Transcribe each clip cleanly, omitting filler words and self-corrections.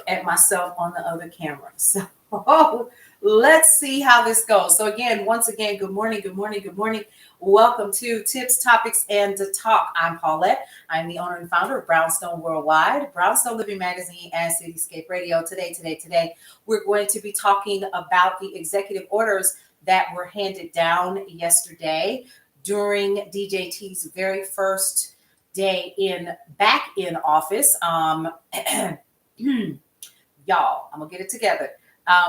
at myself on the other camera. So let's see how this goes. So again, once again, good morning, good morning, good morning. Welcome to Tips, Topics, and the Talk. I'm Paulette. I'm the owner and founder of Brownstone Worldwide, Brownstone Living Magazine, and Cityscape Radio. Today, we're going to be talking about the executive orders that were handed down yesterday during DJT's very first day back in office. Y'all, I'm gonna get it together.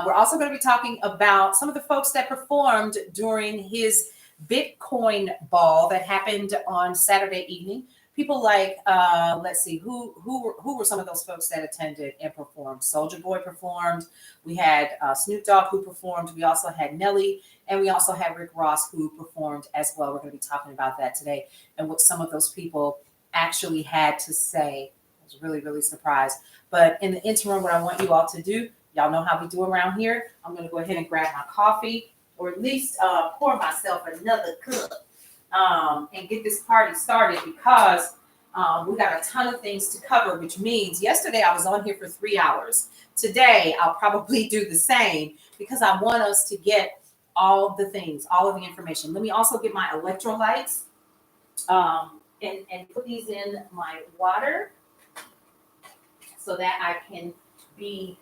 We're also going to be talking about some of the folks that performed during his Bitcoin ball that happened on Saturday evening. People like, let's see, who were some of those folks that attended and performed? Soulaboy performed. We had Snoop Dogg who performed. We also had Nelly, and we also had Rick Ross who performed as well. We're going to be talking about that today and what some of those people actually had to say. I was really, really surprised. But in the interim, what I want you all to do, y'all know how we do around here. I'm going to go ahead and grab my coffee, or at least pour myself another cup and get this party started, because we got a ton of things to cover, which means yesterday I was on here for 3 hours. Today, I'll probably do the same because I want us to get all the things, all of the information. Let me also get my electrolytes and put these in my water so that I can be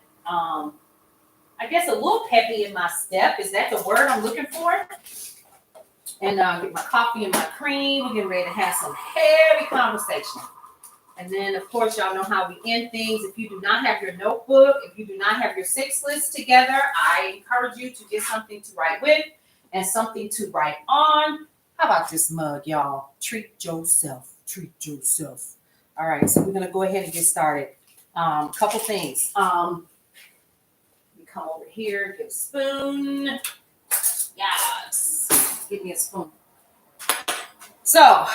I guess a little peppy in my step. Is that the word I'm looking for? And get my coffee and my cream. We're getting ready to have some heavy conversation. And then, of course, y'all know how we end things. If you do not have your notebook, if you do not have your 6 list together, I encourage you to get something to write with and something to write on. How about this mug, y'all? Treat yourself. Treat yourself. All right, so we're going to go ahead and get started. Couple things. Come over here, get a spoon. Yes, give me a spoon. So,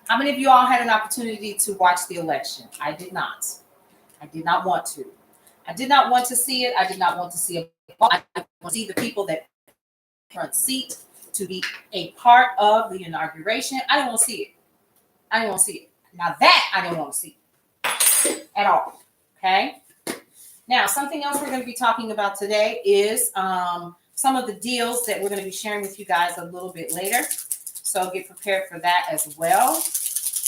how many of you all had an opportunity to watch the election? I did not. I did not want to. I did not want to see it. I did not want to see it. I want to see the people that front seat to be a part of the inauguration. I didn't want to see it. I didn't want to see it. Now that I didn't want to see at all. Okay. Now, something else we're going to be talking about today is some of the deals that we're going to be sharing with you guys a little bit later. So get prepared for that as well.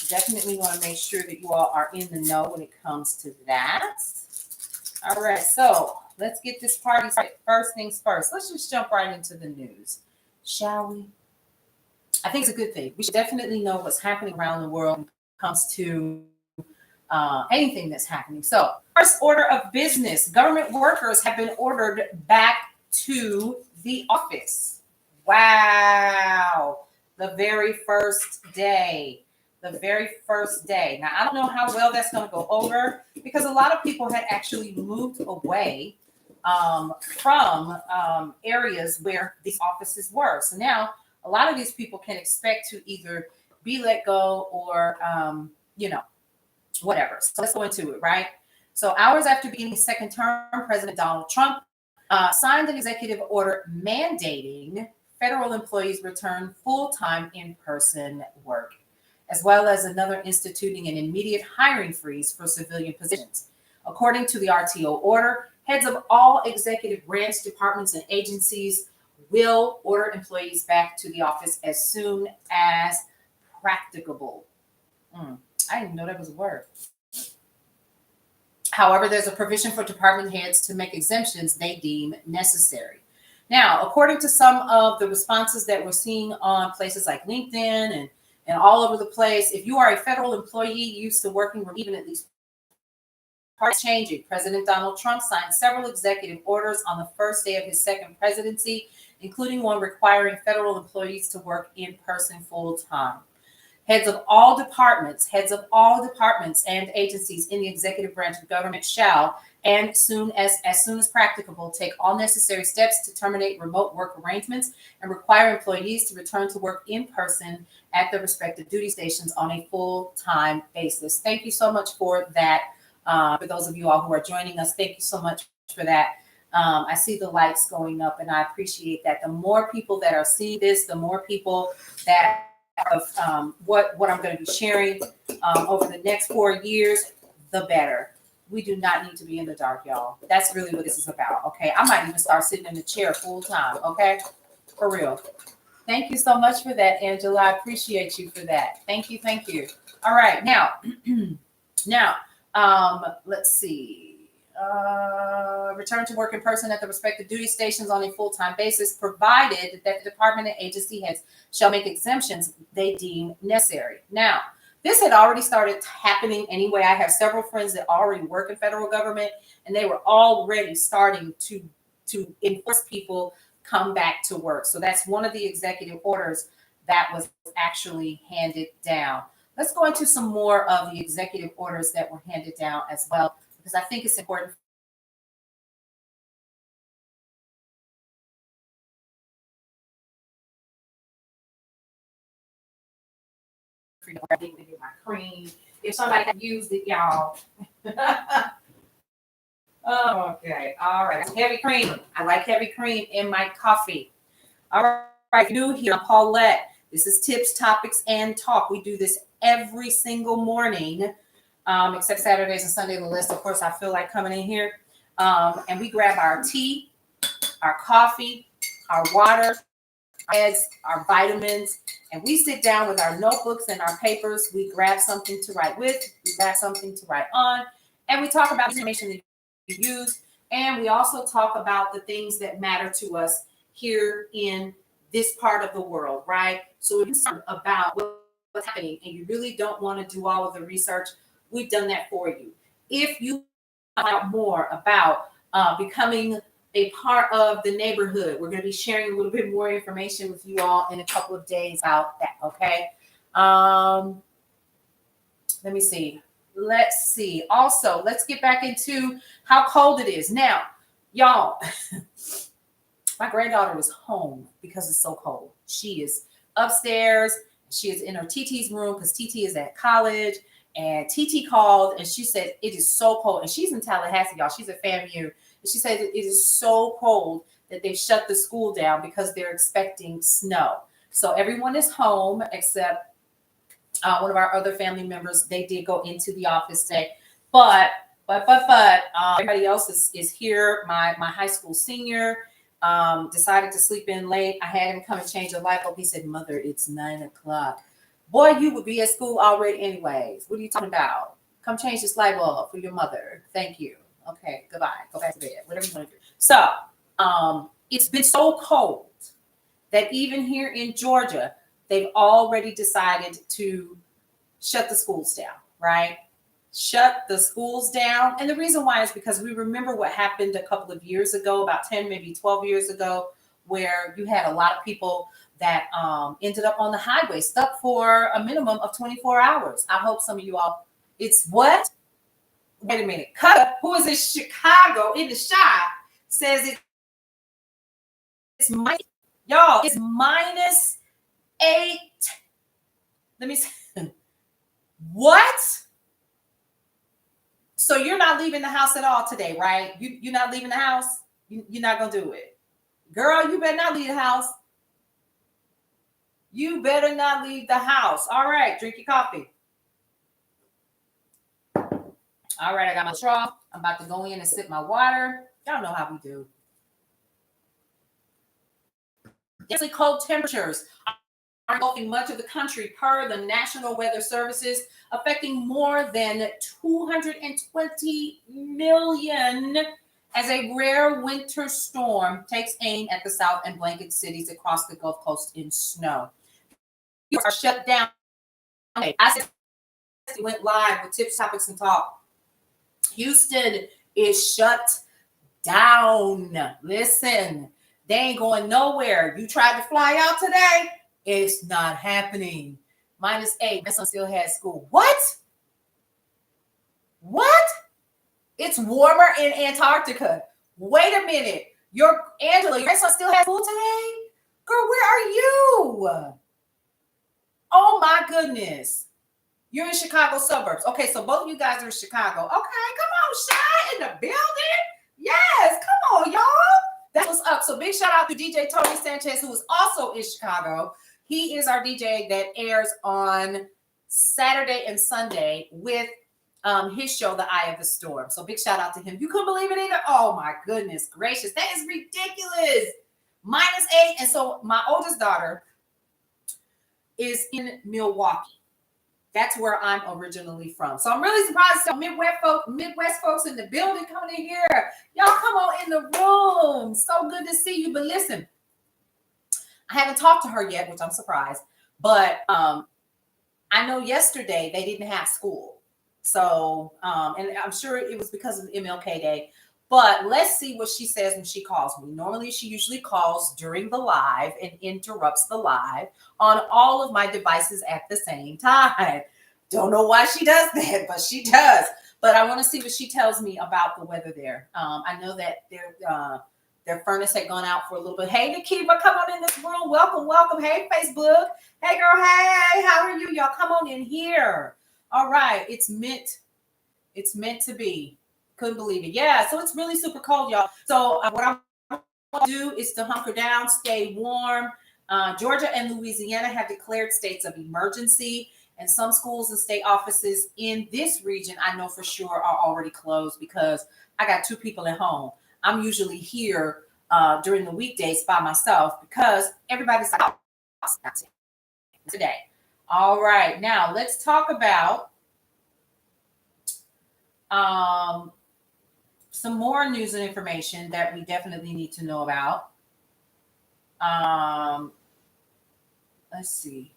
Definitely want to make sure that you all are in the know when it comes to that. All right, so let's get this party started. First things first, let's just jump right into the news, shall we? I think it's a good thing. We should definitely know what's happening around the world when it comes to anything that's happening. So, first order of business: government workers have been ordered back to the office. Wow. The very first day. The very first day. Now, I don't know how well that's going to go over, because a lot of people had actually moved away from areas where these offices were. So now a lot of these people can expect to either be let go or, whatever. So let's go into it, right? So hours after beginning his second term, President Donald Trump signed an executive order mandating federal employees return full-time in-person work, as well as another instituting an immediate hiring freeze for civilian positions. According to the RTO order, heads of all executive branch departments and agencies will order employees back to the office as soon as practicable. I didn't know that was a word. However, there's a provision for department heads to make exemptions they deem necessary. Now, according to some of the responses that we're seeing on places like LinkedIn and all over the place, if you are a federal employee used to working from even at least part changing, President Donald Trump signed several executive orders on the first day of his second presidency, including one requiring federal employees to work in person full time. Heads of all departments and agencies in the executive branch of government shall, and as soon as practicable, take all necessary steps to terminate remote work arrangements and require employees to return to work in person at their respective duty stations on a full-time basis. Thank you so much for that. For those of you all who are joining us, thank you so much for that. I see the lights going up, and I appreciate that. The more people that are seeing this, the more people that of what I'm going to be sharing over the next 4 years, the better. We do not need to be in the dark, y'all. That's really what this is about, okay? I might even start sitting in the chair full time, okay? For real. Thank you so much for that, Angela. I appreciate you for that. Thank you, thank you. All right, now, let's see. Return to work in person at the respective duty stations on a full-time basis, provided that the department and agency heads shall make exemptions they deem necessary. Now, this had already started happening anyway. I have several friends that already work in federal government, and they were already starting to enforce people come back to work. So that's one of the executive orders that was actually handed down. Let's go into some more of the executive orders that were handed down as well, because I think it's important. My cream. If somebody had used it, y'all. Okay, all right. Heavy cream. I like heavy cream in my coffee. All right, new here, Paulette. This is Tips, Topics, and Talk. We do this every single morning, except Saturdays and Sunday. The list, of course, I feel like coming in here, and we grab our tea, our coffee, our water, our vitamins, and we sit down with our notebooks and our papers. We grab something to write with, we grab something to write on, and we talk about information that you use, and we also talk about the things that matter to us here in this part of the world, right? So if you're concerned about what's happening and you really don't want to do all of the research, we've done that for you. If you find out more about becoming a part of the neighborhood, we're going to be sharing a little bit more information with you all in a couple of days about that, okay? Let me see. Let's see. Also, let's get back into how cold it is. Now, y'all, my granddaughter was home because it's so cold. She is upstairs. She is in her TT's room because TT is at college. And TT called and she said, it is so cold. And she's in Tallahassee, y'all. She's at FAMU. And she said it is so cold that they shut the school down because they're expecting snow. So everyone is home except one of our other family members. They did go into the office today. But everybody else is here. My high school senior decided to sleep in late. I had him come and change the light bulb. He said, Mother, it's 9 o'clock. Boy, you would be at school already anyways. What are you talking about? Come change this light bulb for your mother. Thank you. Okay, goodbye. Go back to bed. Whatever you want to do. So it's been so cold that even here in Georgia, they've already decided to shut the schools down, right? Shut the schools down. And the reason why is because we remember what happened a couple of years ago, about 10, maybe 12 years ago, where you had a lot of people that ended up on the highway, stuck for a minimum of 24 hours. I hope some of you all, it's what? Wait a minute. Cutter, who is in Chicago, in the shop, says it's minus, y'all, it's -8. Let me see. What? So you're not leaving the house at all today, right? You're not leaving the house? You're not going to do it. Girl, you better not leave the house. You better not leave the house. All right, drink your coffee. All right, I got my straw. I'm about to go in and sip my water. Y'all know how we do. Deadly cold temperatures are engulfing much of the country per the National Weather Services, affecting more than 220 million as a rare winter storm takes aim at the South and blanket cities across the Gulf Coast in snow. You are shut down. I said we went live with Tips, Topics, and Talk. Houston is shut down. Listen, they ain't going nowhere. You tried to fly out today? It's not happening. -8. My son still has school. What? What? It's warmer in Antarctica. Wait a minute. Angela, your son still has school today? Girl, where are you? Oh my goodness. You're in Chicago suburbs. Okay, so both of you guys are in Chicago. Okay, come on, Shy in the building. Yes, come on, y'all. That's what's up. So big shout out to DJ Tony Sanchez, who is also in Chicago. He is our DJ that airs on Saturday and Sunday with his show, The Eye of the Storm. So big shout out to him. You couldn't believe it either? Oh my goodness gracious. That is ridiculous. -8. And so my oldest daughter is in Milwaukee. That's where I'm originally from. So I'm really surprised to Midwest folks in the building coming in here. Y'all come on in the room. So good to see you. But listen, I haven't talked to her yet, which I'm surprised. But I know yesterday they didn't have school. So, and I'm sure it was because of MLK Day. But let's see what she says when she calls me. Normally, she usually calls during the live and interrupts the live on all of my devices at the same time. Don't know why she does that, but she does. But I want to see what she tells me about the weather there. I know that their furnace had gone out for a little bit. Hey, Nikiba, come on in this room. Welcome, welcome. Hey, Facebook. Hey, girl. Hey, how are you? Y'all come on in here. All right. It's meant to be. Couldn't believe it. Yeah, so it's really super cold, y'all. So what I want to do is to hunker down, stay warm. Georgia and Louisiana have declared states of emergency, and some schools and state offices in this region, I know for sure, are already closed because I got 2 people at home. I'm usually here during the weekdays by myself because everybody's out today. All right, now let's talk about some more news and information that we definitely need to know about. Let's see.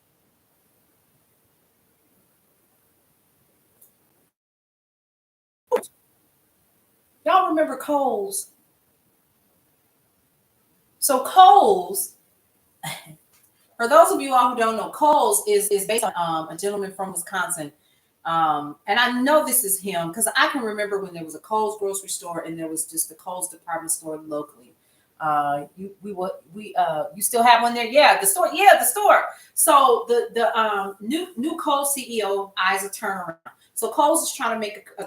Y'all remember Kohl's? So Kohl's, for those of you all who don't know, Kohl's is based on a gentleman from Wisconsin. And I know this is him because I can remember when there was a Kohl's grocery store and there was just the Kohl's department store locally. You still have one there? Yeah, the store. Yeah, the store. So the new Kohl's CEO eyes a turnaround. So Kohl's is trying to make a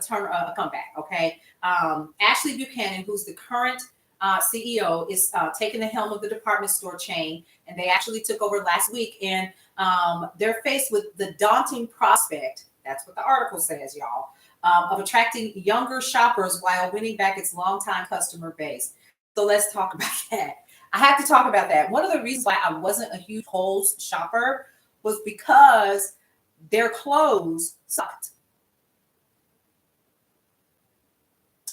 comeback. Okay, Ashley Buchanan, who's the current CEO, is taking the helm of the department store chain, and they actually took over last week. And they're faced with the daunting prospect. That's what the article says, y'all, of attracting younger shoppers while winning back its longtime customer base. So let's talk about that. I have to talk about that. One of the reasons why I wasn't a huge Kohl's shopper was because their clothes sucked.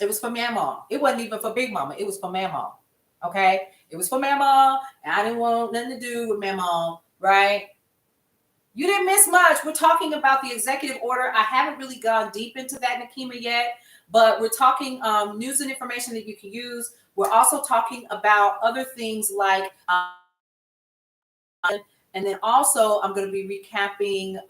It was for Mama. It wasn't even for Big Mama. It was for Mama. Okay? It was for Mama, and I didn't want nothing to do with Mama, right? You didn't miss much. We're talking about the executive order. I haven't really gone deep into that, Nakima, yet, but we're talking news and information that you can use. We're also talking about other things like, and then also I'm going to be recapping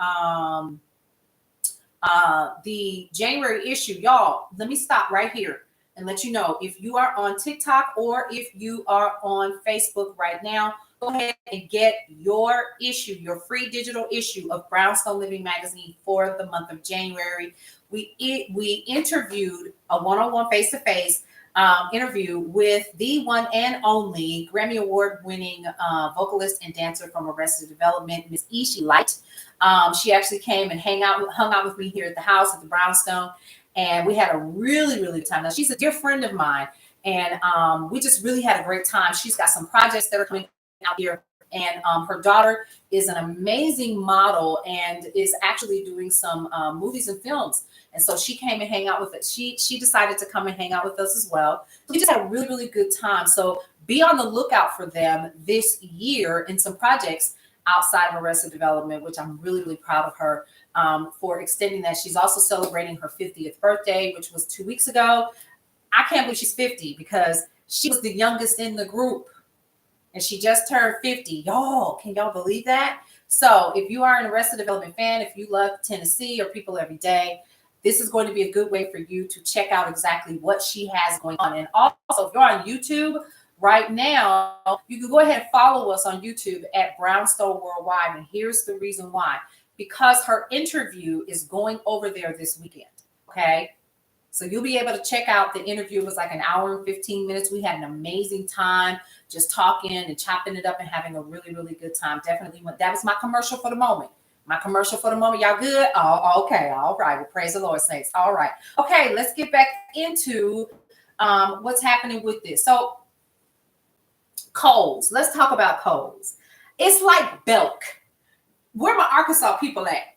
the January issue. Y'all, let me stop right here and let you know, if you are on TikTok or if you are on Facebook right now, go ahead and get your issue, your free digital issue of Brownstone Living Magazine for the month of January. We interviewed a one-on-one face-to-face interview with the one and only Grammy Award-winning vocalist and dancer from Arrested Development, Miss Ishi Light. She actually came and hung out with me here at the house at the Brownstone, and we had a really, really good time. Now, she's a dear friend of mine, and we just really had a great time. She's got some projects that are coming out here, and her daughter is an amazing model and is actually doing some movies and films. And so she came and hang out with us. She decided to come and hang out with us as well. So we just had a really, really good time. So be on the lookout for them this year in some projects outside of Arrested Development, which I'm really, really proud of her for extending that. She's also celebrating her 50th birthday, which was 2 weeks ago. I can't believe she's 50 because she was the youngest in the group. And she just turned 50. Y'all, can y'all believe that? So if you are an Arrested Development fan, if you love Tennessee or People Every Day, this is going to be a good way for you to check out exactly what she has going on. And also, if you're on YouTube right now, you can go ahead and follow us on YouTube at Brownstone Worldwide. And here's the reason why. Because her interview is going over there this weekend, okay? So you'll be able to check out the interview. It was like an hour and 15 minutes. We had an amazing time just talking and chopping it up and having a really, really good time. Definitely, that was my commercial for the moment. My commercial for the moment, y'all good? Oh, okay. All right. Well, praise the Lord, saints. All right. Okay, let's get back into what's happening with this. So, Kohl's. Let's talk about Kohl's. It's like Belk. Where my Arkansas people at?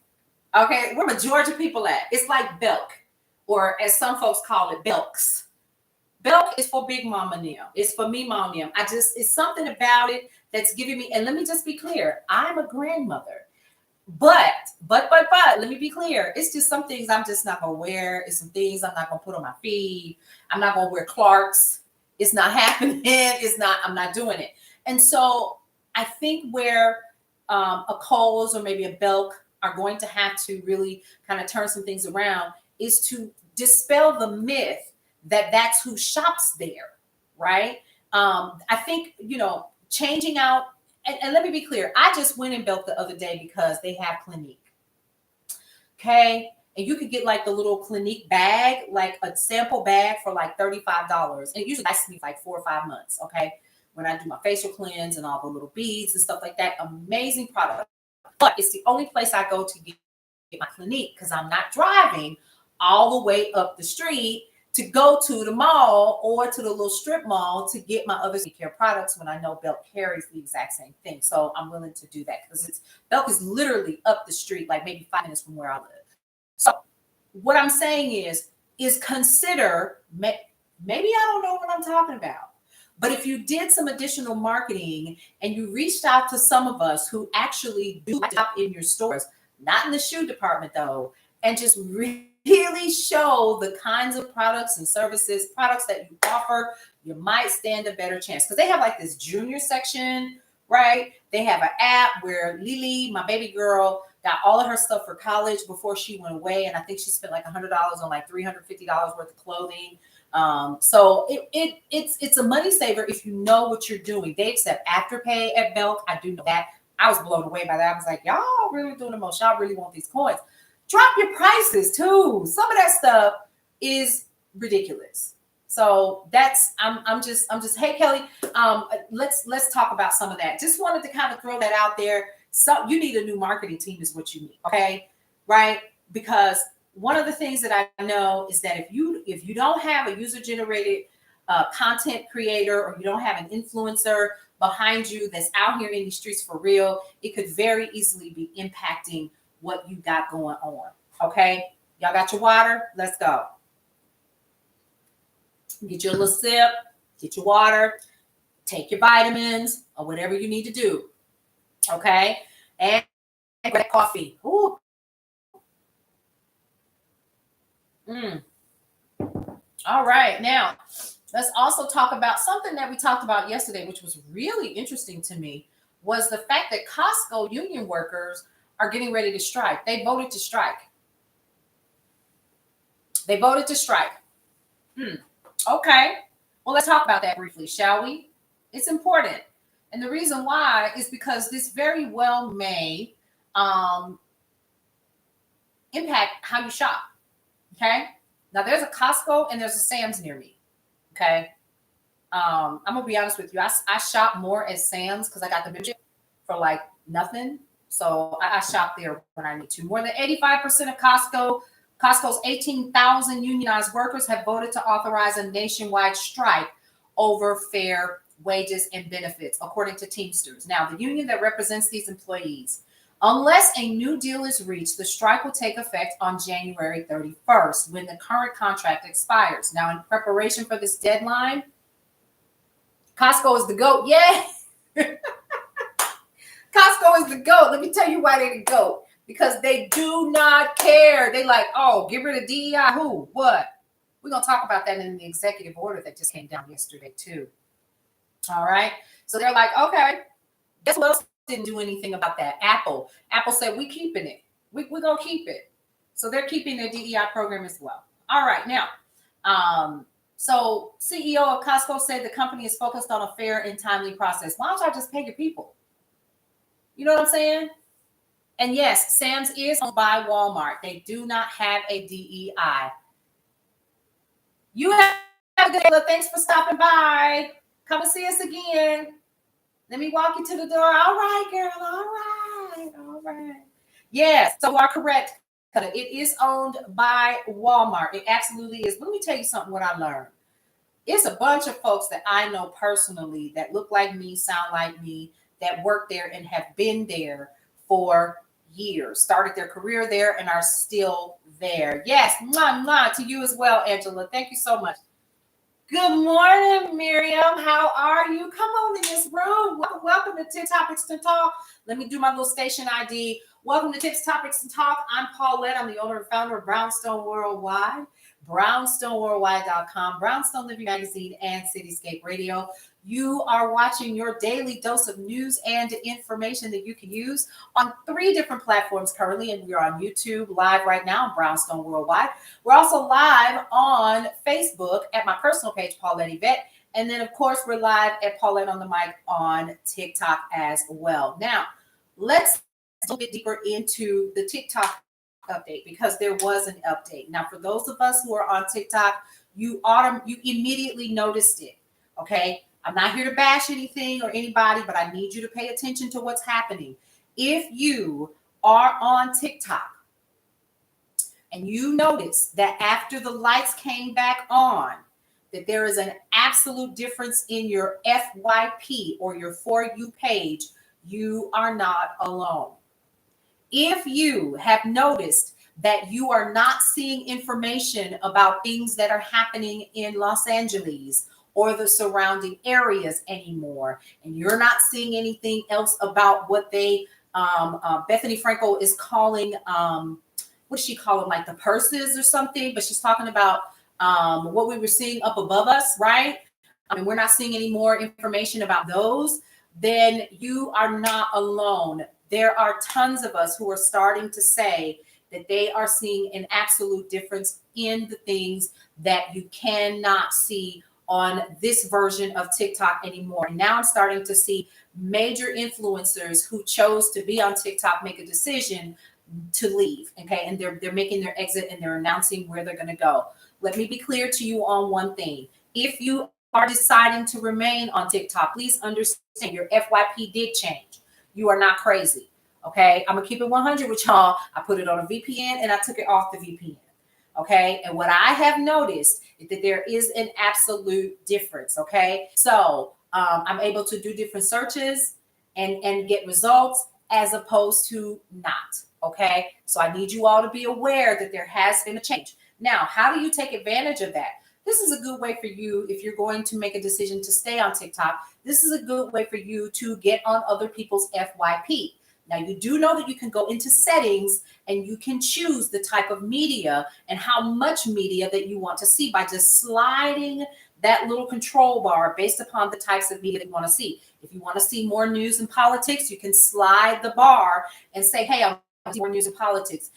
Okay, where my Georgia people at? It's like Belk, or as some folks call it, Belks. Belk is for Big Mama now. It's for me, Mom now. It's something about it that's giving me, and let me just be clear, I'm a grandmother. But, let me be clear. It's just some things I'm just not gonna wear. It's some things I'm not gonna put on my feed. I'm not gonna wear Clarks. It's not happening. I'm not doing it. And so I think where a Kohl's or maybe a Belk are going to have to really kind of turn some things around is to dispel the myth that that's who shops there, right? I think, changing out, and let me be clear, I just went and Belk the other day because they have Clinique. Okay. And you could get like the little Clinique bag, like a sample bag for like $35. And it usually lasts me like 4 or 5 months. Okay. When I do my facial cleanse and all the little beads and stuff like that, amazing product. But it's the only place I go to get my Clinique because I'm not driving all the way up the street to go to the mall or to the little strip mall to get my other skincare products when I know Belk carries the exact same thing. So I'm willing to do that because Belk is literally up the street, like maybe 5 minutes from where I live. So what I'm saying is consider, maybe I don't know what I'm talking about, but if you did some additional marketing and you reached out to some of us who actually do shop in your stores, not in the shoe department though, and just really show the kinds of products and services, products that you offer, you might stand a better chance. Because they have like this junior section, right? They have an app where Lily, my baby girl, got all of her stuff for college before she went away. And I think she spent like $100 on like $350 worth of clothing. So it's a money saver if you know what you're doing. They accept Afterpay at Belk. I do know that. I was blown away by that. I was like, y'all really doing the most. Y'all really want these coins. Drop your prices too. Some of that stuff is ridiculous. So that's I'm just hey Kelly, let's talk about some of that. Just wanted to kind of throw that out there. So you need a new marketing team is what you need, okay? Right? Because one of the things that I know is that if you don't have a user-generated content creator or you don't have an influencer behind you that's out here in the streets for real, it could very easily be impacting what you got going on. Okay, y'all got your water? Let's go. Get your little sip, get your water, take your vitamins or whatever you need to do. Okay, and grab coffee. Ooh. All right, now let's also talk about something that we talked about yesterday, which was really interesting to me, was the fact that Costco union workers are getting ready to strike. They voted to strike. They voted to strike. Okay. Well, let's talk about that briefly, shall we? It's important. And the reason why is because this very well may impact how you shop. Okay. Now, there's a Costco and there's a Sam's near me. Okay. I'm going to be honest with you. I shop more at Sam's because I got the membership for like nothing. So I shop there when I need to. More than 85% of Costco's 18,000 unionized workers have voted to authorize a nationwide strike over fair wages and benefits, according to Teamsters. Now, the union that represents these employees, unless a new deal is reached, the strike will take effect on January 31st, when the current contract expires. Now, in preparation for this deadline, Costco is the GOAT. Yeah. Costco is the GOAT. Let me tell you why they're the GOAT. Because they do not care. They like, oh, get rid of DEI. Who? What? We're going to talk about that in the executive order that just came down yesterday, too. All right. So they're like, okay. Guess what else didn't do anything about that? Apple. Apple said, we keeping it. We're going to keep it. So they're keeping their DEI program as well. All right. Now, so CEO of Costco said the company is focused on a fair and timely process. Why don't y'all just pay your people? You know what I'm saying? And yes, Sam's is owned by Walmart. They do not have a DEI. You have a good day. Thanks for stopping by. Come and see us again. Let me walk you to the door. All right, girl. All right. Yes, so you are correct. It is owned by Walmart. It absolutely is. Let me tell you something what I learned. It's a bunch of folks that I know personally that look like me, sound like me, that work there and have been there for years, started their career there and are still there. Yes, mwah, mwah, to you as well, Angela. Thank you so much. Good morning, Miriam. How are you? Come on in this room. Welcome to Tips, Topics, and Talk. Let me do my little station ID. Welcome to Tips, Topics, and Talk. I'm Paulette. I'm the owner and founder of Brownstone Worldwide, brownstoneworldwide.com, Brownstone Living Magazine, and Cityscape Radio. You are watching your daily dose of news and information that you can use on 3 different platforms currently, and we're on YouTube live right now on Brownstone Worldwide. We're also live on Facebook at my personal page, Paulette Yvette. And then, of course, we're live at Paulette on the Mic on TikTok as well. Now, let's a little bit deeper into the TikTok update because there was an update. Now, for those of us who are on TikTok, you immediately noticed it, okay? I'm not here to bash anything or anybody, but I need you to pay attention to what's happening. If you are on TikTok, and you notice that after the lights came back on, that there is an absolute difference in your FYP or your For You page, you are not alone. If you have noticed that you are not seeing information about things that are happening in Los Angeles or the surrounding areas anymore, and you're not seeing anything else about what they, Bethany Frankel is calling, what does she call them, like the purses or something? But she's talking about what we were seeing up above us, right? And we're not seeing any more information about those. Then you are not alone. There are tons of us who are starting to say that they are seeing an absolute difference in the things that you cannot see on this version of TikTok anymore. And now I'm starting to see major influencers who chose to be on TikTok make a decision to leave, okay? And they're making their exit and they're announcing where they're going to go. Let me be clear to you on one thing. If you are deciding to remain on TikTok, please understand your FYP did change. You are not crazy, okay? I'm going to keep it 100 with y'all. I put it on a VPN and I took it off the VPN, okay? And what I have noticed is that there is an absolute difference, okay? So I'm able to do different searches and get results as opposed to not, okay? So I need you all to be aware that there has been a change. Now, how do you take advantage of that? This is a good way for you if you're going to make a decision to stay on TikTok. This is a good way for you to get on other people's FYP. Now, you do know that you can go into settings and you can choose the type of media and how much media that you want to see by just sliding that little control bar based upon the types of media that you want to see. If you want to see more news and politics, you can slide the bar and say, hey, I want to see more news and politics.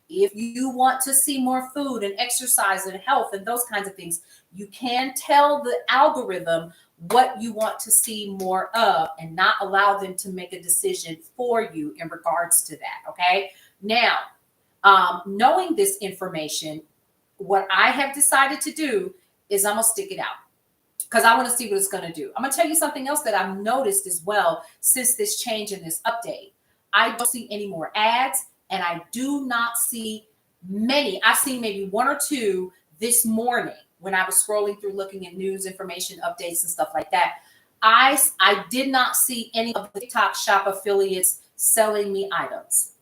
If you want to see more food and exercise and health and those kinds of things, you can tell the algorithm what you want to see more of and not allow them to make a decision for you in regards to that, okay? Now, knowing this information, what I have decided to do is I'm going to stick it out because I want to see what it's going to do. I'm going to tell you something else that I've noticed as well since this change in this update. I don't see any more ads. And I do not see many. I've seen maybe 1 or 2 this morning when I was scrolling through looking at news, information, updates, and stuff like that. I did not see any of the TikTok shop affiliates selling me items.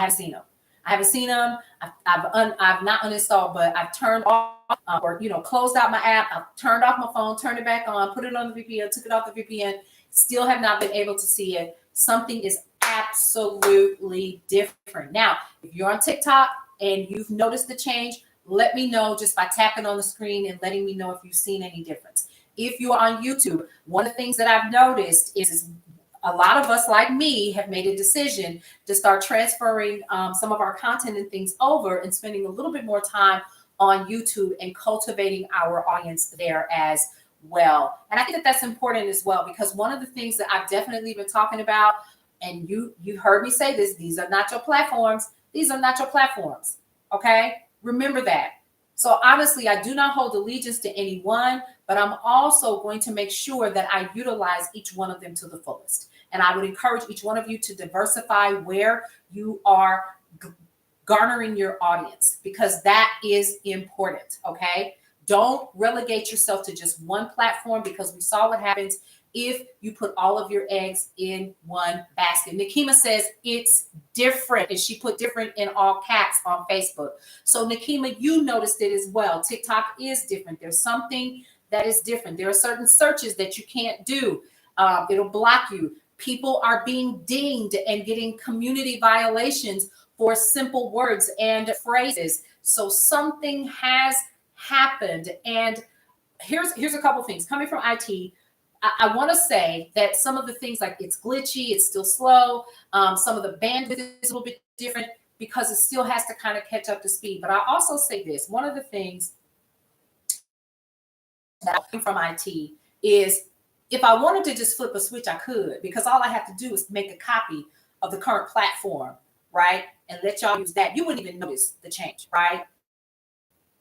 I haven't seen them. I've not uninstalled, but I've turned off or closed out my app. I've turned off my phone, turned it back on, put it on the VPN, took it off the VPN. Still have not been able to see it. Something is absolutely different. Now, if you're on TikTok and you've noticed the change, let me know just by tapping on the screen and letting me know if you've seen any difference. If you're on YouTube, one of the things that I've noticed is a lot of us, like me, have made a decision to start transferring some of our content and things over and spending a little bit more time on YouTube and cultivating our audience there as well. And I think that that's important as well, because one of the things that I've definitely been talking about, and you heard me say this, these are not your platforms. These are not your platforms. Okay? Remember that. So honestly, I do not hold allegiance to anyone, but I'm also going to make sure that I utilize each one of them to the fullest. And I would encourage each one of you to diversify where you are garnering your audience, because that is important. Okay. Don't relegate yourself to just one platform, because we saw what happens if you put all of your eggs in one basket. Nikema says it's different, and she put different in all caps on Facebook. So Nikema, you noticed it as well. TikTok is different. There's something that is different. There are certain searches that you can't do. It'll block you. People are being dinged and getting community violations for simple words and phrases. So something has happened. And here's a couple things coming from IT. I want to say that some of the things, like it's glitchy, it's still slow. Some of the bandwidth is a little bit different because it still has to kind of catch up to speed. But I also say this: one of the things that came from IT is, if I wanted to just flip a switch, I could, because all I have to do is make a copy of the current platform, right? And let y'all use that. You wouldn't even notice the change, right?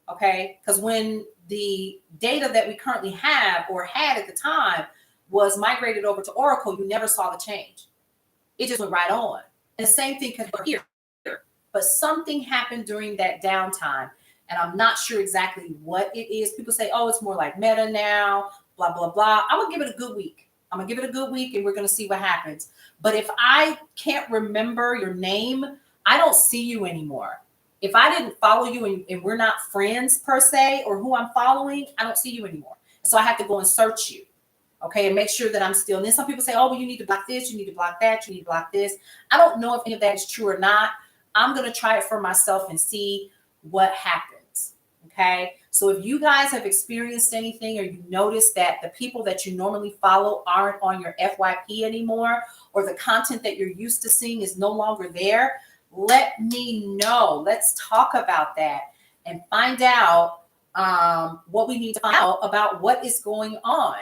Okay. Because when the data that we currently have, or had at the time, was migrated over to Oracle, you never saw the change. It just went right on. And the same thing could occur here. But something happened during that downtime, and I'm not sure exactly what it is. People say, oh, it's more like Meta now, blah, blah, blah. I'm going to give it a good week. I'm going to give it a good week, and we're going to see what happens. But if I can't remember your name, I don't see you anymore. If I didn't follow you and we're not friends per se, or who I'm following, I don't see you anymore. So I have to go and search you. Okay, and make sure that I'm still. And then some people say, oh, well, you need to block this, you need to block that, you need to block this. I don't know if any of that is true or not. I'm going to try it for myself and see what happens. Okay, so if you guys have experienced anything, or you notice that the people that you normally follow aren't on your FYP anymore, or the content that you're used to seeing is no longer there, let me know. Let's talk about that and find out what we need to find out about what is going on.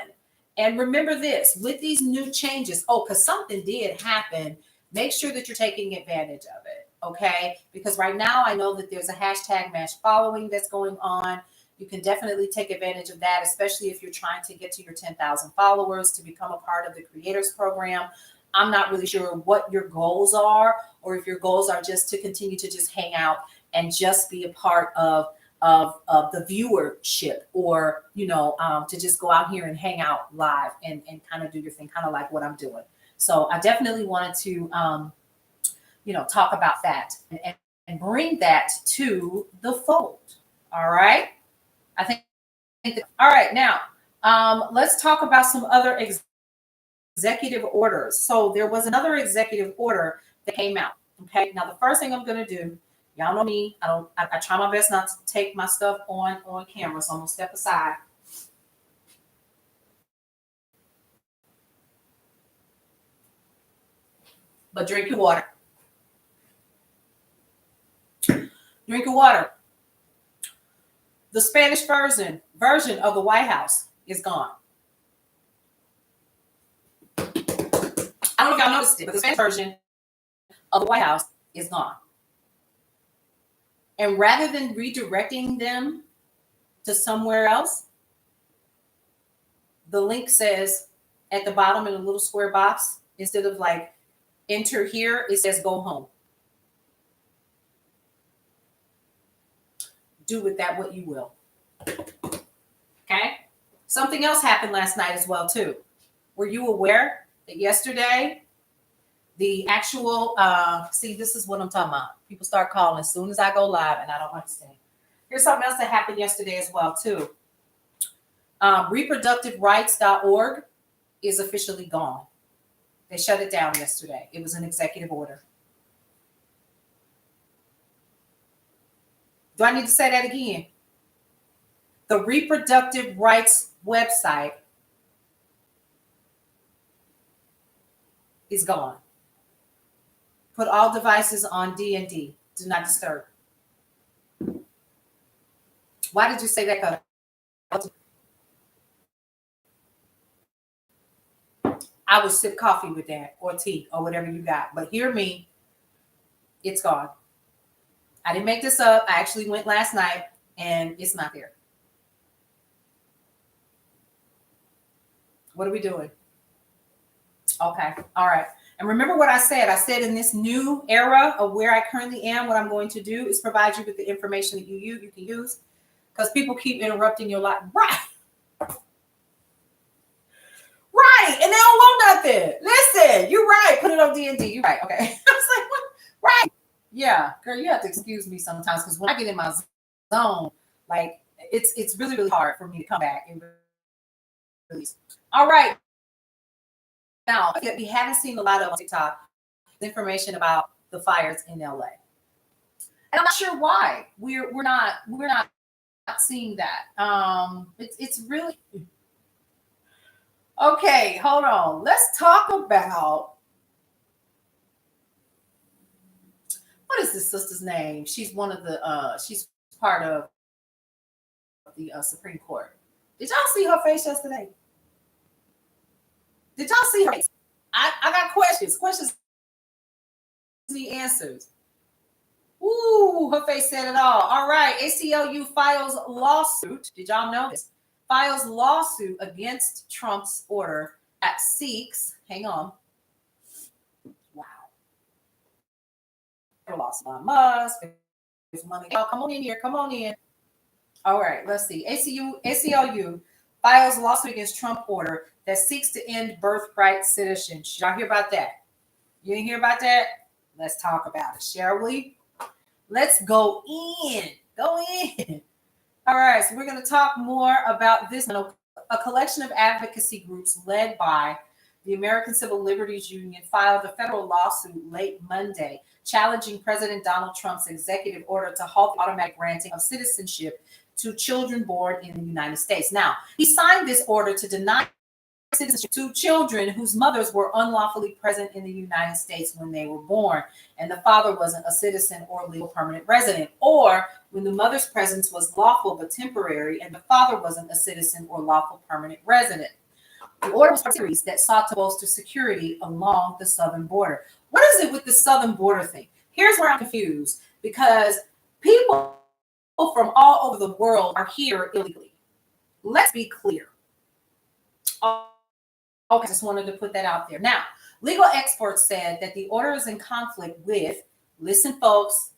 And remember this, with these new changes, because something did happen, make sure that you're taking advantage of it, okay? Because right now I know that there's a hashtag match following that's going on. You can definitely take advantage of that, especially if you're trying to get to your 10,000 followers to become a part of the creators program. I'm not really sure what your goals are, or if your goals are just to continue to just hang out and just be a part of the viewership, or to just go out here and hang out live and kind of do your thing, kind of like what I'm doing. So I definitely wanted to talk about that and bring that to the fold. All right, I think all right, now let's talk about some other executive orders. So there was another executive order that came out. Okay, now the first thing I'm going to do, y'all know me, I try my best not to take my stuff on camera, so I'm gonna step aside. But drink your water. Drink your water. The Spanish version of the White House is gone. I don't know if y'all noticed it, but the Spanish version of the White House is gone. And rather than redirecting them to somewhere else, the link says at the bottom in a little square box, instead of like enter here, it says go home. Do with that what you will. Okay? Something else happened last night as well, too. Were you aware that yesterday, the actual, see, this is what I'm talking about. People start calling as soon as I go live, and I don't understand. Here's something else that happened yesterday as well, too. Reproductiverights.org is officially gone. They shut it down yesterday. It was an executive order. Do I need to say that again? The reproductive rights website is gone. Put all devices on D&D. Do not disturb. Why did you say that? I would sip coffee with that, or tea, or whatever you got. But hear me, it's gone. I didn't make this up. I actually went last night and it's not there. What are we doing? Okay. All right. And remember what I said. I said in this new era of where I currently am, what I'm going to do is provide you with the information that you can use, because people keep interrupting your life. Right. Right. And they don't want nothing. Listen, you're right. Put it on D&D. You're right. Okay. I was like, what? Right. Yeah. Girl, you have to excuse me sometimes, because when I get in my zone, like it's really, really hard for me to come back and release. All right. Now, we haven't seen a lot of TikTok information about the fires in LA. And I'm not sure why we're not seeing that. It's really okay. Hold on. Let's talk about, what is this sister's name? She's one of the she's part of the Supreme Court. Did y'all see her face yesterday? Did y'all see her face? I got questions. Questions need answers. Ooh, her face said it all. All right. ACLU files lawsuit. Did y'all know this? Files lawsuit against Trump's order that seeks, hang on. Wow. Lost my Musk. There's money. Oh, come on in here. Come on in. All right. Let's see. ACLU files lawsuit against Trump order that seeks to end birthright citizenship. Y'all hear about that? You didn't hear about that? Let's talk about it, shall we? Let's go in. Go in. All right. So we're going to talk more about this. A collection of advocacy groups led by the American Civil Liberties Union filed a federal lawsuit late Monday challenging President Donald Trump's executive order to halt the automatic granting of citizenship to children born in the United States. Now, he signed this order to deny citizenship to children whose mothers were unlawfully present in the United States when they were born, and the father wasn't a citizen or legal permanent resident, or when the mother's presence was lawful but temporary and the father wasn't a citizen or lawful permanent resident. The order was a series that sought to bolster security along the southern border. What is it with the southern border thing? Here's where I'm confused, because people from all over the world are here illegally. Let's be clear. Okay, just wanted to put that out there. Now, legal experts said that the order is in conflict with, listen, folks,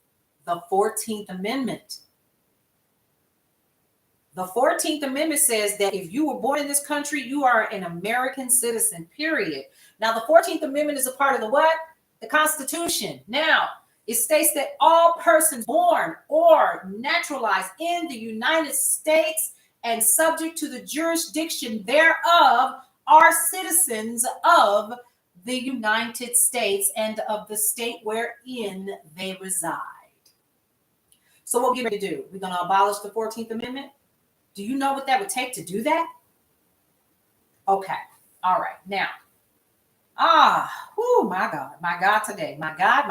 the 14th Amendment. The 14th Amendment says that if you were born in this country, you are an American citizen, period. Now, the 14th Amendment is a part of the what? The Constitution. Now, it states that all persons born or naturalized in the United States and subject to the jurisdiction thereof are citizens of the United States and of the state wherein they reside. So what we're going to do? We're going to abolish the 14th Amendment? Do you know what that would take to do that? Okay. All right. Now, oh my God today. My God.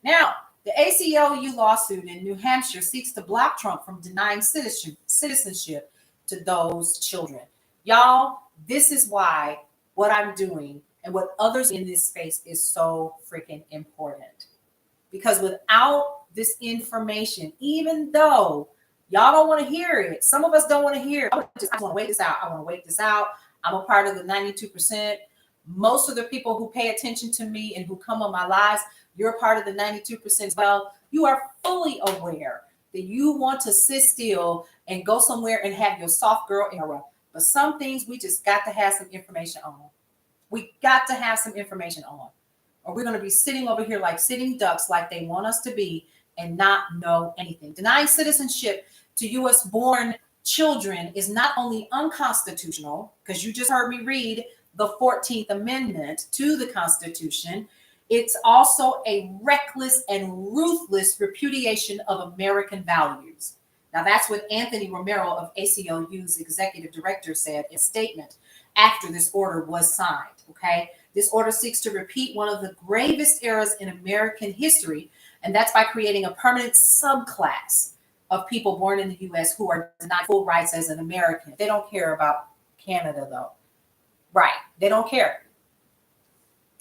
Now, the ACLU lawsuit in New Hampshire seeks to block Trump from denying citizenship to those children. Y'all, this is why what I'm doing and what others in this space is so freaking important. Because without this information, even though y'all don't want to hear it, some of us don't want to hear it. I want to wait this out. I'm a part of the 92%. Most of the people who pay attention to me and who come on my lives, you're a part of the 92% as well. You are fully aware that you want to sit still and go somewhere and have your soft girl era. But some things we just got to have some information on. We got to have some information on. Or we're going to be sitting over here like sitting ducks, like they want us to be, and not know anything. Denying citizenship to U.S. born children is not only unconstitutional, because you just heard me read the 14th Amendment to the Constitution, it's also a reckless and ruthless repudiation of American values. Now, that's what Anthony Romero of ACLU's executive director said in a statement after this order was signed, okay? This order seeks to repeat one of the gravest eras in American history, and that's by creating a permanent subclass of people born in the U.S. who are denied full rights as an American. They don't care about Canada, though. Right. They don't care.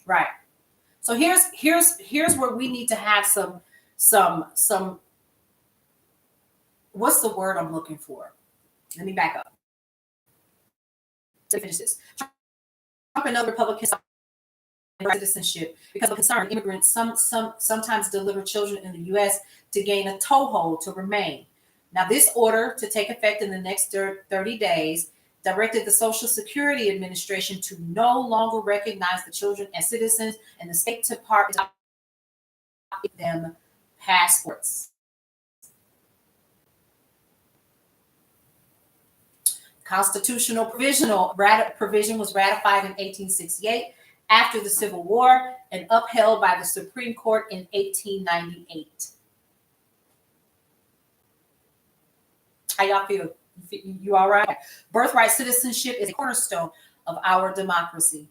Right. So here's where we need to have some what's the word I'm looking for? Let me back up to finish this. Trump and other Republicans citizenship because of concern immigrants sometimes deliver children in the U.S. to gain a toehold to remain. Now, this order to take effect in the next 30 days directed the Social Security Administration to no longer recognize the children as citizens and the State Department to give them passports. Constitutional provision was ratified in 1868 after the Civil War and upheld by the Supreme Court in 1898. How y'all feel? You all right? Birthright citizenship is a cornerstone of our democracy.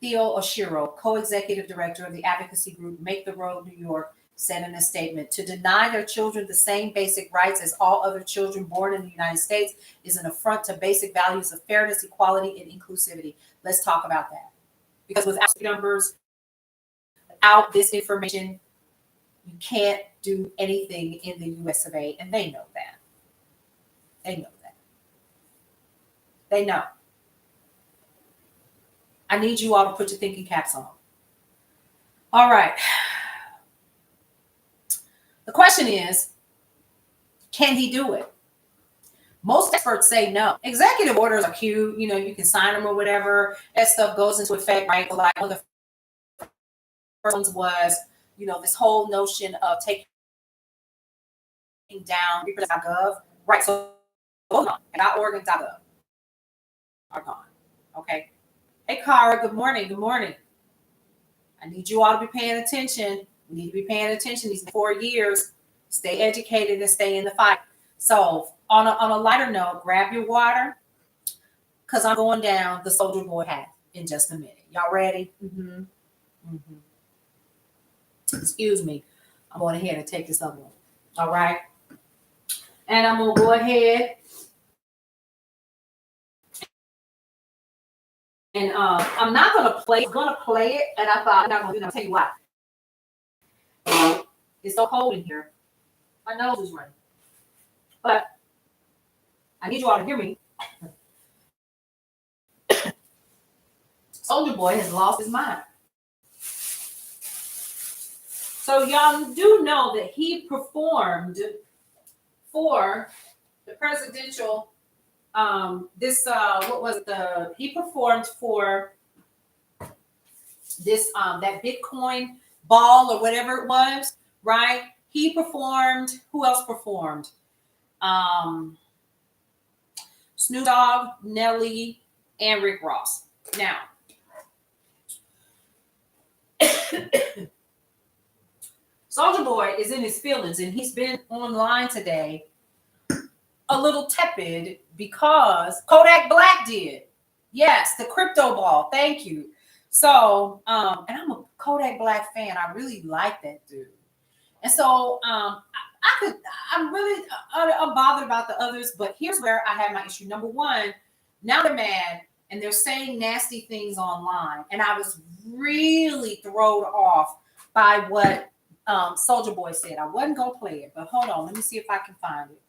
Theo Oshiro, co-executive director of the advocacy group Make the Road New York, said in a statement, to deny their children the same basic rights as all other children born in the United States is an affront to basic values of fairness, equality, and inclusivity. Let's talk about that. Because without numbers, without this information, you can't do anything in the US of A, and they know that. They know that. They know. I need you all to put your thinking caps on. All right. The question is, can he do it? Most experts say no. Executive orders are cute. You know, you can sign them or whatever. That stuff goes into effect, right? Like one of the first ones was, you know, this whole notion of taking down reproductive.gov. Right. So hold on. And .org.gov are gone. Okay. Hey, Cara. Good morning. Good morning. I need you all to be paying attention. We need to be paying attention these 4 years. Stay educated and stay in the fight. So on a lighter note, grab your water because I'm going down the Soldier Boy path in just a minute. Y'all ready? Mm-hmm. Mm-hmm. Excuse me. I'm going ahead and take this other one. All right. And I'm going to go ahead and I'm not going to play. I'm going to play it. And I thought I'm not going to do it. I'll tell you why. It's so cold in here. My nose is running. But I need you all to hear me. Soldier Boy has lost his mind. So y'all do know that he performed for the presidential, he performed for this, that Bitcoin ball or whatever it was, right? He performed, who else performed? Snoop Dogg, Nelly, and Rick Ross. Now, Soulja Boy is in his feelings, and he's been online today a little tepid because Kodak Black did. Yes, the crypto ball. Thank you. So, and I'm a Kodak Black fan. I really like that dude. And so, I'm bothered about the others, but here's where I have my issue. Number one, now they're mad and they're saying nasty things online. And I was really thrown off by what Soulja Boy said. I wasn't going to play it, but hold on. Let me see if I can find it.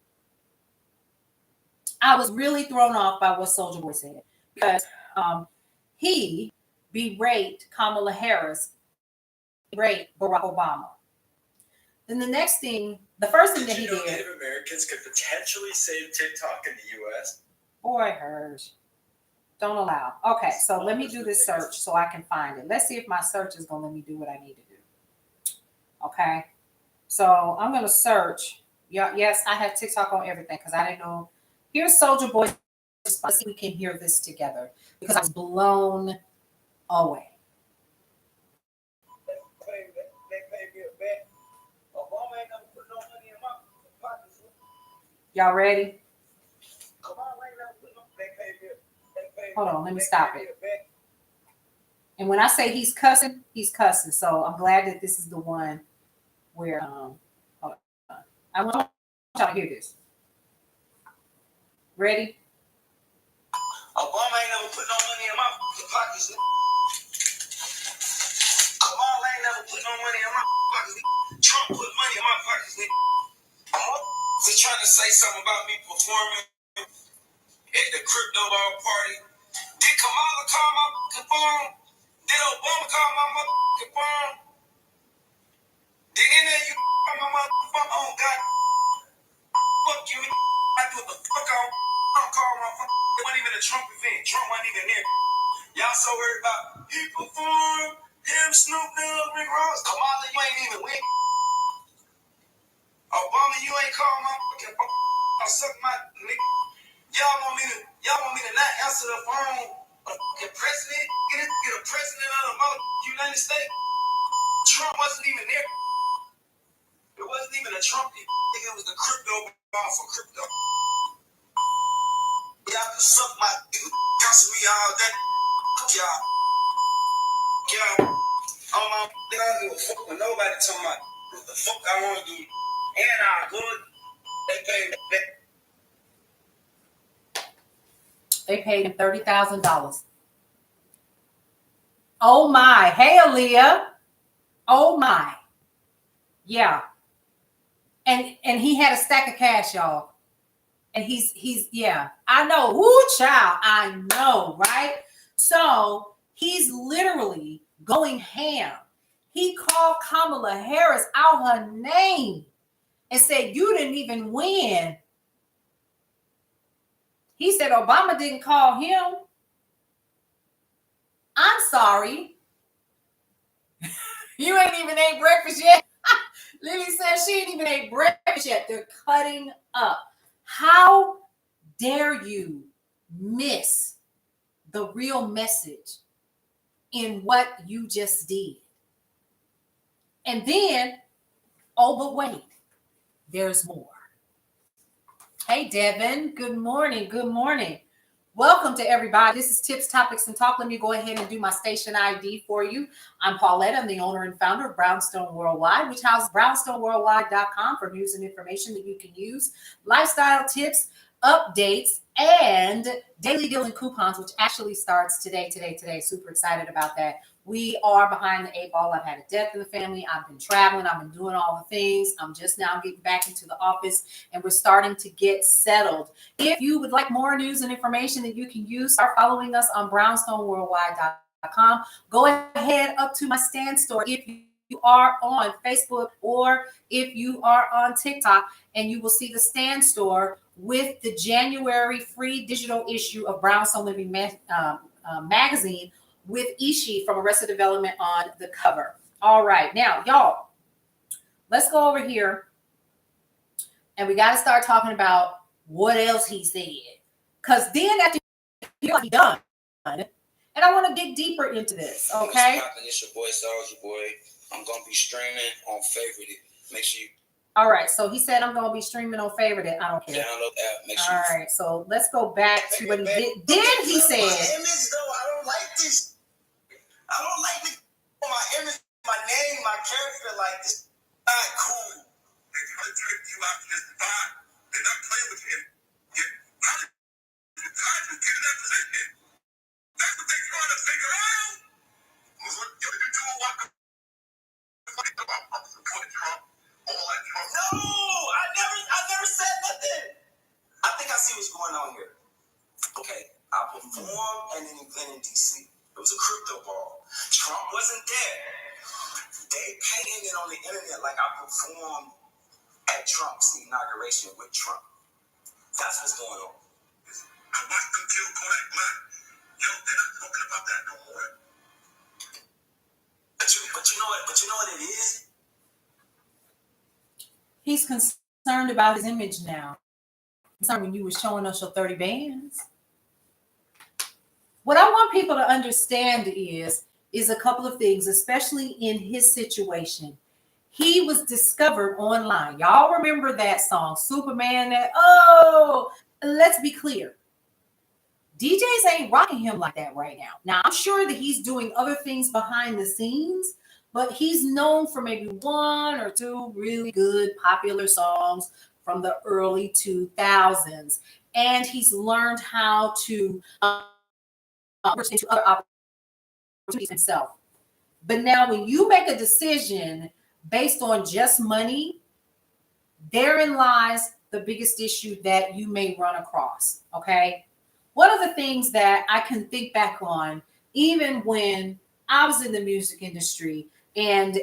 I was really thrown off by what Soulja Boy said because he berate Kamala Harris, berate Barack Obama. Then the first thing that he did. Native Americans could potentially save TikTok in the U.S. Boy, Herge. Don't allow. Okay, so let me do this search so I can find it. Let's see if my search is going to let me do what I need to do. Okay, so I'm going to search. Yes, I have TikTok on everything because I didn't know. Here's Soulja Boy's response. Let's see if we can hear this together because I was blown away. Y'all ready? Hold on, let me stop it. And when I say he's cussing, he's cussing. So I'm glad that this is the one where hold on. I want y'all to hear this. Ready? Obama ain't never put no money in my pockets. Obama ain't never put no money in my pockets. Trump put money in my pockets. Just trying to say something about me performing at the crypto ball party. Did Kamala call my phone? Did Obama call my phone? Did any of you call my phone? Oh, God. Fuck you. I do what the fuck I don't call my phone. It wasn't even a Trump event. Trump wasn't even there. Y'all so worried about he performed, him, Snoop Dogg, Rick Ross. Kamala, you ain't even win. Obama, you ain't call my fucking phone. I suck my nigga. Y'all want me to not answer the phone? A fucking president? Get a president of the United States? Trump wasn't even there. It wasn't even a Trump. It was the crypto ball for crypto. Y'all can suck my dick. Cancel me all that. Y'all. On my I don't give a fuck with nobody talking about what the fuck I want to do. And I good. They paid that. They paid him $30,000. Oh my. Hey, Aaliyah. Oh my. Yeah. And he had a stack of cash, y'all. And he's yeah. I know. Woo, child. I know, right? So he's literally going ham. He called Kamala Harris out her name and said, you didn't even win. He said Obama didn't call him. I'm sorry. You ain't even ate breakfast yet. Lily says she ain't even ate breakfast yet. They're cutting up. How dare you miss the real message in what you just did? And then, oh, but wait, there's more. Hey, Devin. Good morning. Good morning. Welcome to everybody. This is Tips, Topics, and Talk. Let me go ahead and do my station ID for you. I'm Paulette. I'm the owner and founder of Brownstone Worldwide, which houses brownstoneworldwide.com for news and information that you can use, lifestyle tips, updates, and daily deals and coupons, which actually starts today. Super excited about that. We are behind the 8 ball. I've had a death in the family. I've been traveling. I've been doing all the things. I'm just now getting back into the office, and we're starting to get settled. If you would like more news and information that you can use, start following us on brownstoneworldwide.com. Go ahead up to my stand store if you are on Facebook or if you are on TikTok, and you will see the stand store with the January free digital issue of Brownstone Living magazine with Ishi from Arrested Development on the cover. All right, now, y'all, let's go over here, and we got to start talking about what else he said. Because then after you're done, and I want to dig deeper into this, okay? It's your boy, Soulaboy. I'm going to be streaming on Favorite. Make sure you... All right, so he said I'm going to be streaming on Favorite. I don't care. Download the app. Make sure all right, so let's go back to what he did. Then he said... My image, though, I don't like this. I don't like my image, my name, my character like this. Not cool. They try to trick you out this spot. They're not playing with him. How did you get in that position? That's what they're trying to figure out. What did you do? What the fuck about Trump? All that Trump. No, I never said nothing. I think I see what's going on here. Okay, I performed at an event in DC. It was a crypto ball. Trump wasn't there. They painted it on the internet like I performed at Trump's inauguration with Trump. That's what's going on. I watched them kill Kodak Black. Yo, they're not talking about that no more. But you know what it is? He's concerned about his image now. Concerned when you were showing us your 30 bands. What I want people to understand is a couple of things, especially in his situation. He was discovered online. Y'all remember that song, Superman? Let's be clear. DJs ain't rocking him like that right now. Now, I'm sure that he's doing other things behind the scenes, but he's known for maybe 1 or 2 really good popular songs from the early 2000s. And he's learned how to into other opportunities himself. But now when you make a decision based on just money, therein lies the biggest issue that you may run across. Okay. One of the things that I can think back on, even when I was in the music industry, and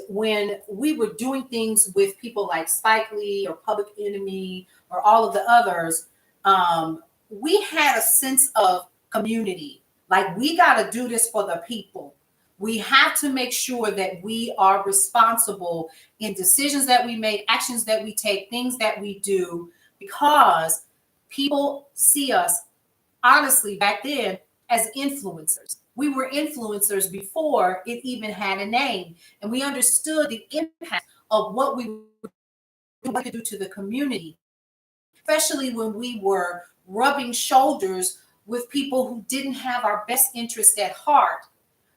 when we were doing things with people like Spike Lee or Public Enemy or all of the others, we had a sense of community. Like, we got to do this for the people. We have to make sure that we are responsible in decisions that we make, actions that we take, things that we do, because people see us, honestly, back then, as influencers. We were influencers before it even had a name, and we understood the impact of what we could do to the community, especially when we were rubbing shoulders with people who didn't have our best interest at heart.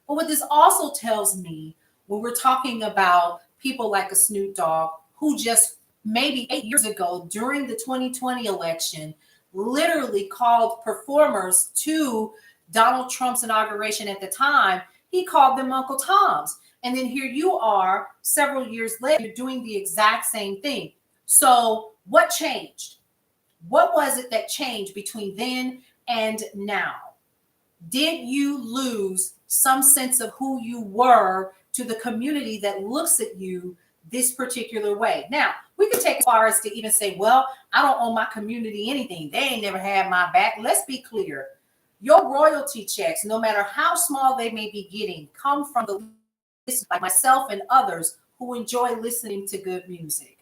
But what this also tells me, when we're talking about people like a Snoop Dogg, who just maybe 8 years ago during the 2020 election literally called performers to Donald Trump's inauguration at the time, he called them Uncle Toms. And then here you are several years later doing the exact same thing. So what changed? What was it that changed between then and now? Did you lose some sense of who you were to the community that looks at you this particular way? Now, we could take as far as to even say, well, I don't owe my community anything. They ain't never had my back. Let's be clear. Your royalty checks, no matter how small they may be getting, come from the listeners like myself and others who enjoy listening to good music.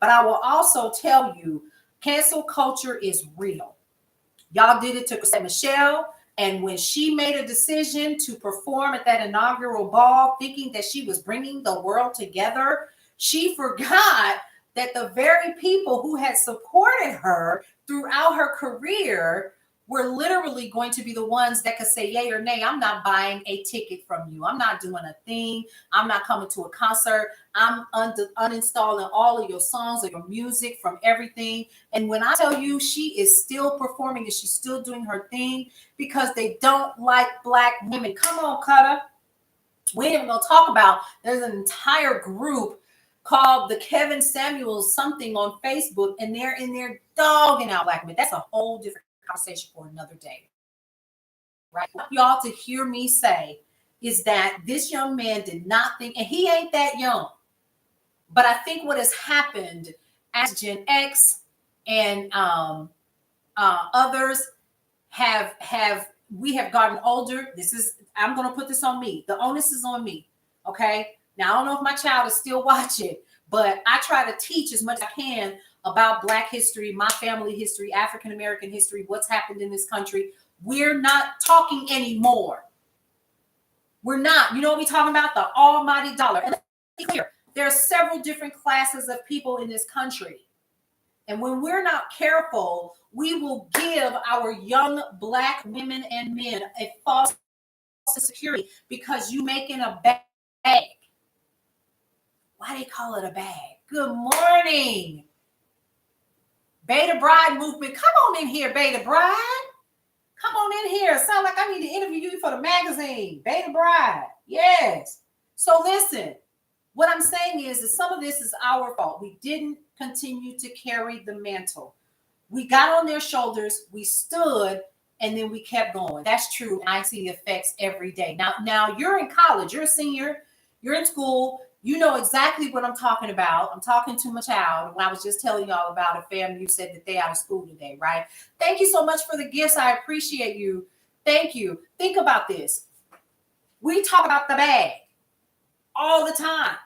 But I will also tell you, cancel culture is real. Y'all did it to Michelle. And when she made a decision to perform at that inaugural ball, thinking that she was bringing the world together, she forgot that the very people who had supported her throughout her career were literally going to be the ones that could say yay or nay. I'm not buying a ticket from you. I'm not doing a thing. I'm not coming to a concert. I'm uninstalling all of your songs or your music from everything. And when I tell you she is still performing and she's still doing her thing because they don't like Black women. Come on, Cutter. We ain't even gonna talk about, there's an entire group called the Kevin Samuels something on Facebook, and they're in there dogging out Black women. That's a whole different conversation for another day, right? I want y'all to hear me say is that this young man did not think, and he ain't that young, but I think what has happened as Gen X and others we have gotten older. I'm going to put this on me. The onus is on me. Okay. Now, I don't know if my child is still watching, but I try to teach as much as I can about Black history, my family history, African-American history, what's happened in this country. We're not talking anymore. We're not. You know what we're talking about? The almighty dollar. And let's be clear, there are several different classes of people in this country. And when we're not careful, we will give our young Black women and men a false security because you making a bag. Why they call it a bag? Good morning. Beta Bride movement. Come on in here, Beta Bride. Come on in here. Sound like I need to interview you for the magazine. Beta Bride. Yes. So listen, what I'm saying is that some of this is our fault. We didn't continue to carry the mantle. We got on their shoulders, we stood, and then we kept going. That's true. I see the effects every day. Now you're in college, you're a senior, you're in school, you know exactly what I'm talking about. I'm talking to my child. When I was just telling y'all about a family who said that they out of school today, right? Thank you so much for the gifts. I appreciate you. Thank you. Think about this. We talk about the bag all the time.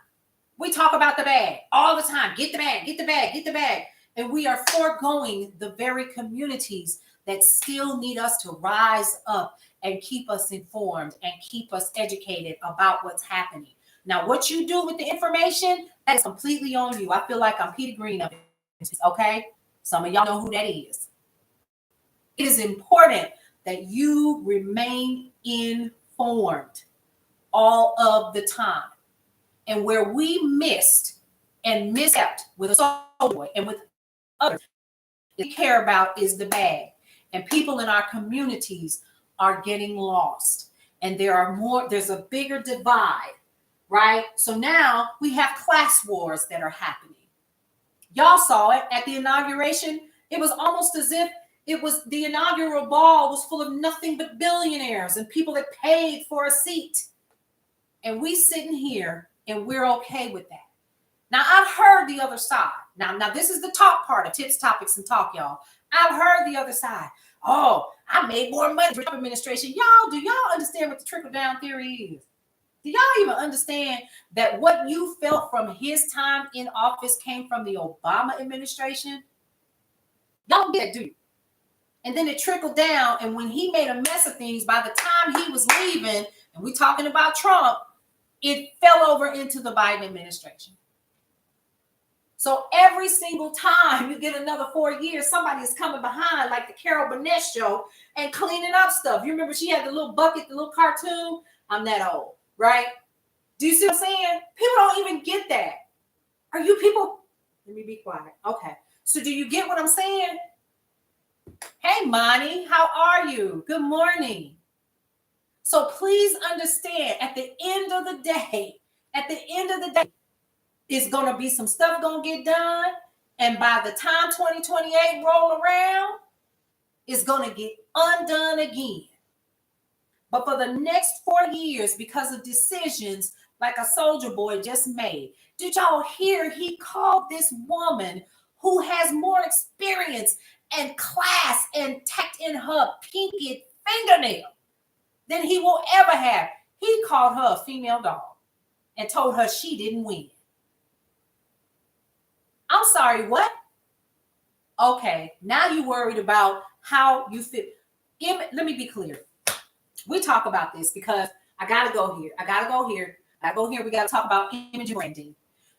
We talk about the bag all the time. Get the bag, get the bag, get the bag. And we are foregoing the very communities that still need us to rise up and keep us informed and keep us educated about what's happening. Now, what you do with the information, that is completely on you. I feel like I'm Peter Green of it, okay? Some of y'all know who that is. It is important that you remain informed all of the time. And where we missed and misstepped with Soulaboy and with others, we care about is the bag. And people in our communities are getting lost. And there's a bigger divide, right? So now we have class wars that are happening. Y'all saw it at the inauguration. It was almost as if it was the inaugural ball was full of nothing but billionaires and people that paid for a seat. And we sitting here and we're okay with that. Now, I've heard the other side. Now this is the talk part of Tips, Topics, and Talk, y'all. I've heard the other side. Oh, I made more money with the administration. Y'all, do y'all understand what the trickle-down theory is? Do y'all even understand that what you felt from his time in office came from the Obama administration? Y'all don't get that, do you? And then it trickled down, and when he made a mess of things, by the time he was leaving, and we're talking about Trump, it fell over into the Biden administration. So every single time you get another 4 years, somebody is coming behind, like the Carol Burnett show, and cleaning up stuff. You remember she had the little bucket, the little cartoon? I'm that old, right? Do you see what I'm saying? People don't even get that. Are you people? Let me be quiet. Okay. So do you get what I'm saying? Hey, Monty, how are you? Good morning. So please understand, at the end of the day, it's going to be some stuff going to get done. And by the time 2028 roll around, it's going to get undone again. But for the next 4 years, because of decisions like a Soulaboy just made, did y'all hear he called this woman who has more experience and class and tact in her pinky fingernail than he will ever have? He called her a female dog and told her she didn't win. I'm sorry, what? Okay, now you worried about how you feel. Let me be clear. We talk about this because I got to go here. We got to talk about image and branding.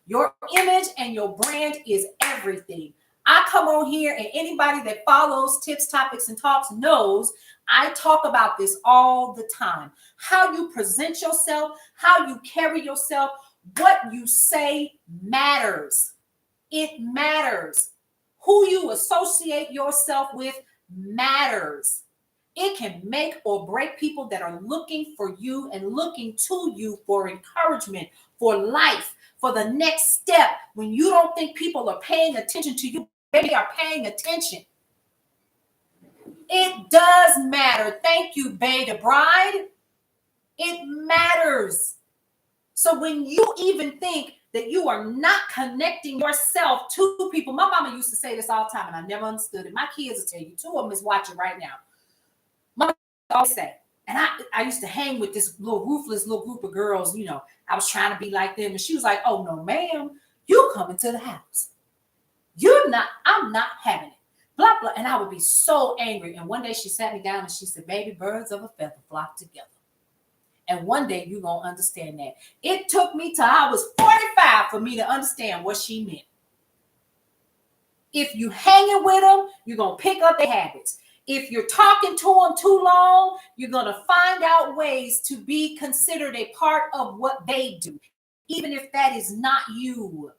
Your image and your brand is everything. I come on here, and anybody that follows Tips, Topics, and Talks knows I talk about this all the time. How you present yourself, how you carry yourself, what you say matters. It matters. Who you associate yourself with matters. It can make or break people that are looking for you and looking to you for encouragement, for life, for the next step. When you don't think people are paying attention to you, they are paying attention. It does matter. Thank you, Bae the Bride. It matters. So when you even think that you are not connecting yourself to people, my mama used to say this all the time, and I never understood it. My kids will tell you, 2 of them is watching right now. Mama always say, and I used to hang with this little ruthless little group of girls, you know, I was trying to be like them, and she was like, oh no, ma'am, you coming to the house. I'm not having it. Blah, blah. And I would be so angry. And one day she sat me down and she said, baby, birds of a feather flock together. And one day you're going to understand that. It took me till I was 45 for me to understand what she meant. If you hanging with them, you're going to pick up their habits. If you're talking to them too long, you're going to find out ways to be considered a part of what they do, even if that is not you.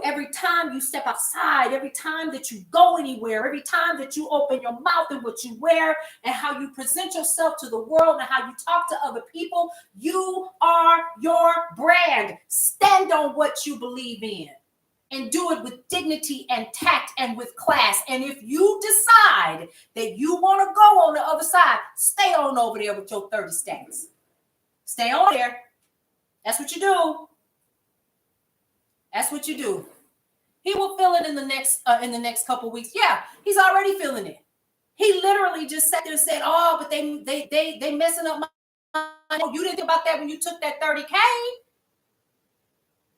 Every time you step outside, every time that you go anywhere, every time that you open your mouth and what you wear and how you present yourself to the world and how you talk to other people, you are your brand. Stand on what you believe in and do it with dignity and tact and with class. And if you decide that you want to go on the other side, stay on over there with your 30 stacks. Stay on there. That's what you do. That's what you do. He will feel it in the next couple of weeks. Yeah, he's already feeling it. He literally just sat there and said, "Oh, but they messing up my." You didn't think about that when you took that 30K.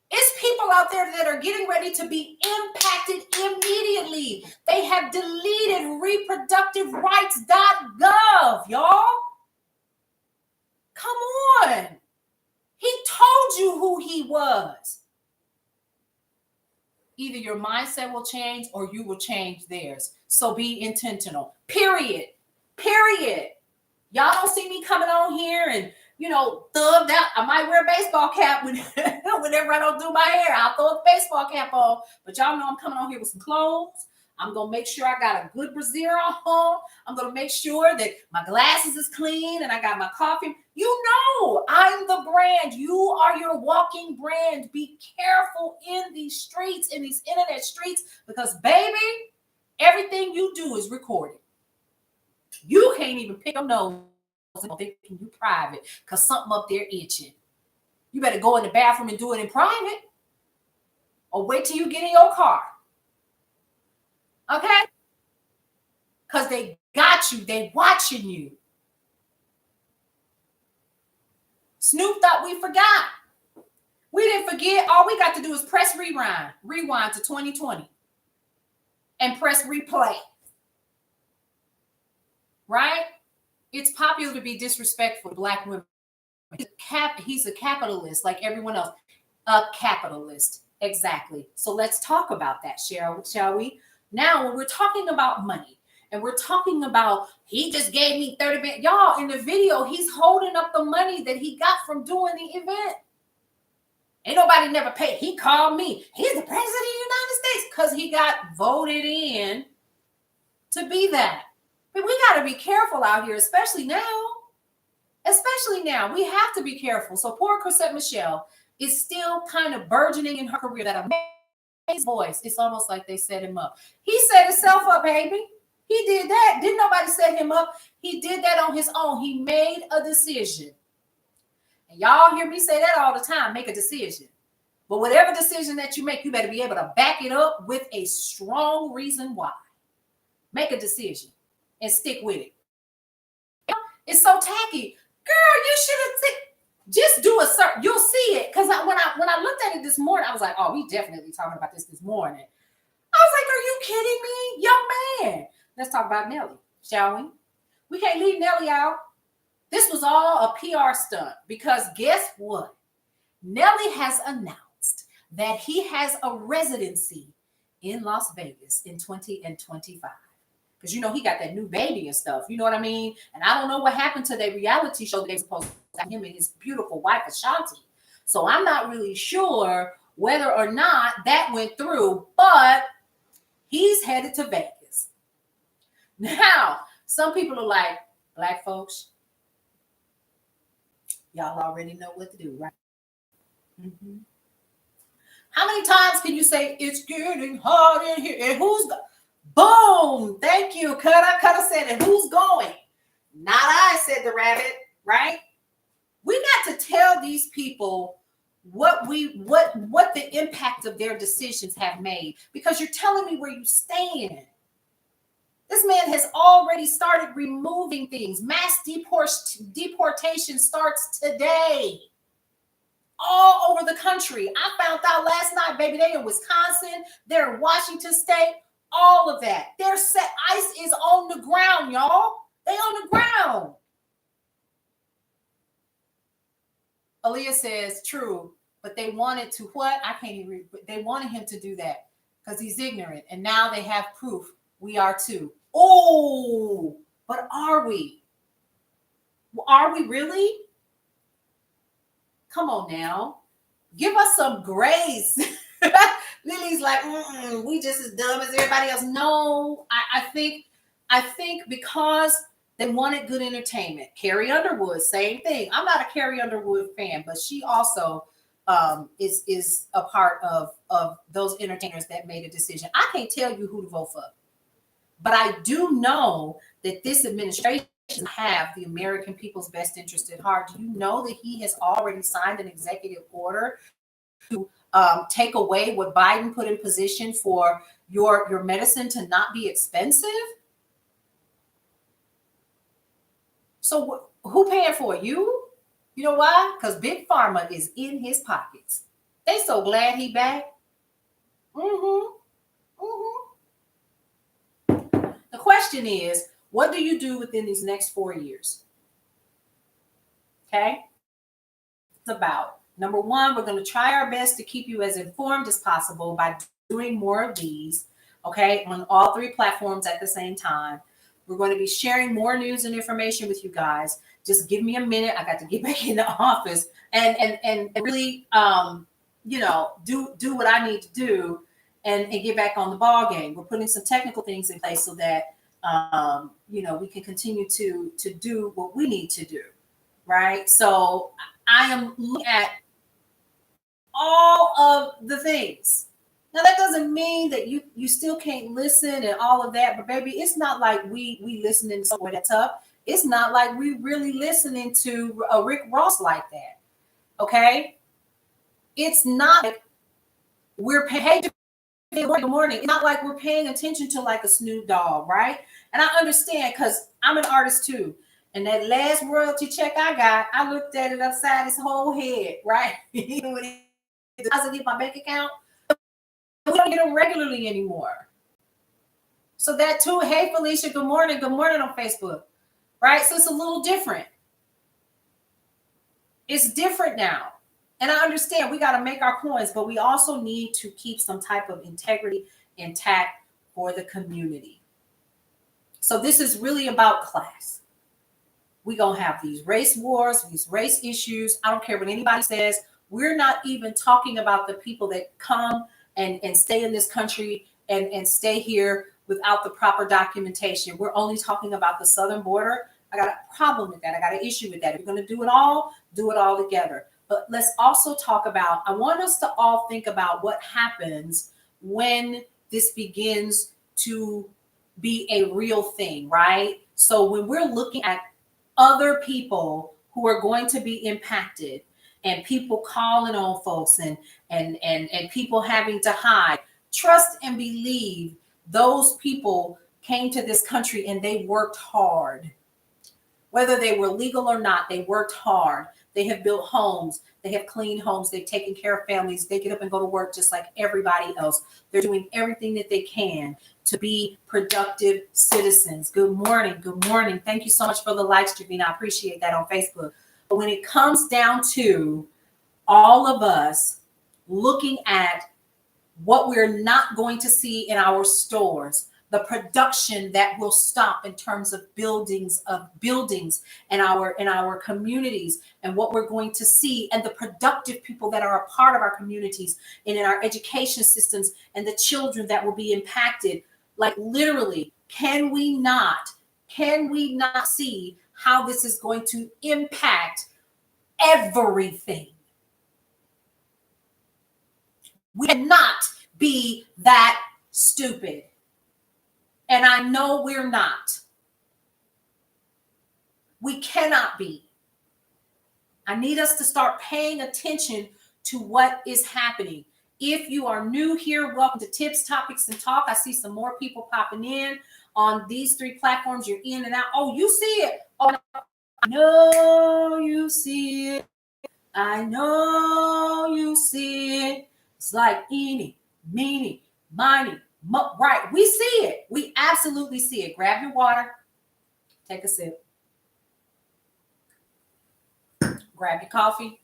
It's people out there that are getting ready to be impacted immediately. They have deleted reproductiverights.gov, y'all. Come on. He told you who he was. Either your mindset will change or you will change theirs. So be intentional. Period. Y'all don't see me coming on here and, thugged out. I might wear a baseball cap whenever I don't do my hair. I'll throw a baseball cap on. But y'all know I'm coming on here with some clothes. I'm going to make sure I got a good brassiere on. I'm going to make sure that my glasses is clean and I got my coffee. You know, I'm the brand. You are your walking brand. Be careful in these streets, in these internet streets, because baby, everything you do is recorded. You can't even pick up nose and thinking you private because something up there itching. You better go in the bathroom and do it in private, or wait till you get in your car. Okay? Because they got you. They watching you. Snoop thought we forgot. We didn't forget. All we got to do is press rewind to 2020 and press replay. Right? It's popular to be disrespectful to Black women. He's a capitalist like everyone else. A capitalist. Exactly. So let's talk about that, shall we? Now, when we're talking about money and we're talking about he just gave me 30 million. Y'all, in the video, he's holding up the money that he got from doing the event. Ain't nobody never paid. He called me. He's the president of the United States because he got voted in to be that. But we got to be careful out here, especially now. Especially now. We have to be careful. So poor Chrisette Michele is still kind of burgeoning in her career. That amazing voice. It's almost like they set him up. He set himself up, baby. He did that. Didn't nobody set him up. He did that on his own. He made a decision. And y'all hear me say that all the time. Make a decision. But whatever decision that you make, you better be able to back it up with a strong reason why. Make a decision and stick with it. It's so tacky. Girl, you should have just do a search. You'll see it. Because when I looked at it this morning, I was like, oh, we definitely talking about this morning. I was like, are you kidding me? Young man. Let's talk about Nelly, shall we? We can't leave Nelly out. This was all a PR stunt because guess what? Nelly has announced that he has a residency in Las Vegas in 2025. Because, you know, he got that new baby and stuff. You know what I mean? And I don't know what happened to that reality show that they were supposed to have him and his beautiful wife, Ashanti. So I'm not really sure whether or not that went through, but he's headed to Vegas. Now, some people are like, Black folks, y'all already know what to do, right? Mm-hmm. How many times can you say, it's getting hot in here? And who's boom, thank you. Cutter said it. Who's going? Not I, said the rabbit, right? We got to tell these people what the impact of their decisions have made, because you're telling me where you stand. This man has already started removing things. Mass deportation starts today. All over the country. I found out last night, baby, they're in Wisconsin, they're in Washington State. All of that. They're set. ICE is on the ground, y'all. They on the ground. Aaliyah says, true, but they wanted to what? I can't even read. They wanted him to do that because he's ignorant. And now they have proof. We are too. Oh, but are we? Are we really? Come on now. Give us some grace. Lily's like, we just as dumb as everybody else. No, I think because they wanted good entertainment. Carrie Underwood, same thing. I'm not a Carrie Underwood fan, but she also is a part of those entertainers that made a decision. I can't tell you who to vote for, but I do know that this administration have the American people's best interest at heart. Do you know that he has already signed an executive order to take away what Biden put in position for your medicine to not be expensive? So who paying for it? You? You know why? Because Big Pharma is in his pockets. They so glad he back. The question is, what do you do within these next 4 years? Okay? It's about, number one, we're going to try our best to keep you as informed as possible by doing more of these, okay, on all 3 platforms at the same time. We're going to be sharing more news and information with you guys. Just give me a minute. I got to get back in the office and really, do what I need to do. and get back on the ball game. We're putting some technical things in place so that we can continue to do what we need to do, right? So I am looking at all of the things. Now that doesn't mean that you still can't listen and all of that, but baby, it's not like we listening to somewhere that's tough. It's not like we really listening to a Rick Ross like that. Okay, it's not like we're paying. Good morning. It's not like we're paying attention to like a Snoop Dogg, right? And I understand because I'm an artist too. And that last royalty check I got, I looked at it upside his whole head, right? When it deposited my bank account, we don't get them regularly anymore. So that too. Hey, Felicia, good morning. Good morning on Facebook, right? So it's a little different. It's different now. And I understand we got to make our coins, but we also need to keep some type of integrity intact for the community. So this is really about class. We're going to have these race wars, these race issues. I don't care what anybody says. We're not even talking about the people that come and stay in this country and stay here without the proper documentation. We're only talking about the southern border. I got a problem with that. I got an issue with that. If you're going to do it all together. But let's also talk about, I want us to all think about what happens when this begins to be a real thing, right? So when we're looking at other people who are going to be impacted and people calling on folks and people having to hide, trust and believe those people came to this country and they worked hard. Whether they were legal or not, they worked hard. They have built homes. They have cleaned homes. They've taken care of families. They get up and go to work just like everybody else. They're doing everything that they can to be productive citizens. Good morning. Good morning. Thank you so much for the live streaming. I appreciate that on Facebook. But when it comes down to all of us looking at what we're not going to see in our stores, the production that will stop in terms of buildings in our communities, and what we're going to see, and the productive people that are a part of our communities and in our education systems, and the children that will be impacted. Like literally, can we not see how this is going to impact everything? We cannot be that stupid. And I know we're not. We cannot be. I need us to start paying attention to what is happening. If you are new here, welcome to Tips, Topics, and Talk. I see some more people popping in on these 3 platforms. You're in and out. Oh, you see it. Oh, I know you see it. I know you see it. It's like eeny, meeny, miny, right. We see it. We absolutely see it. Grab your water. Take a sip. Grab your coffee.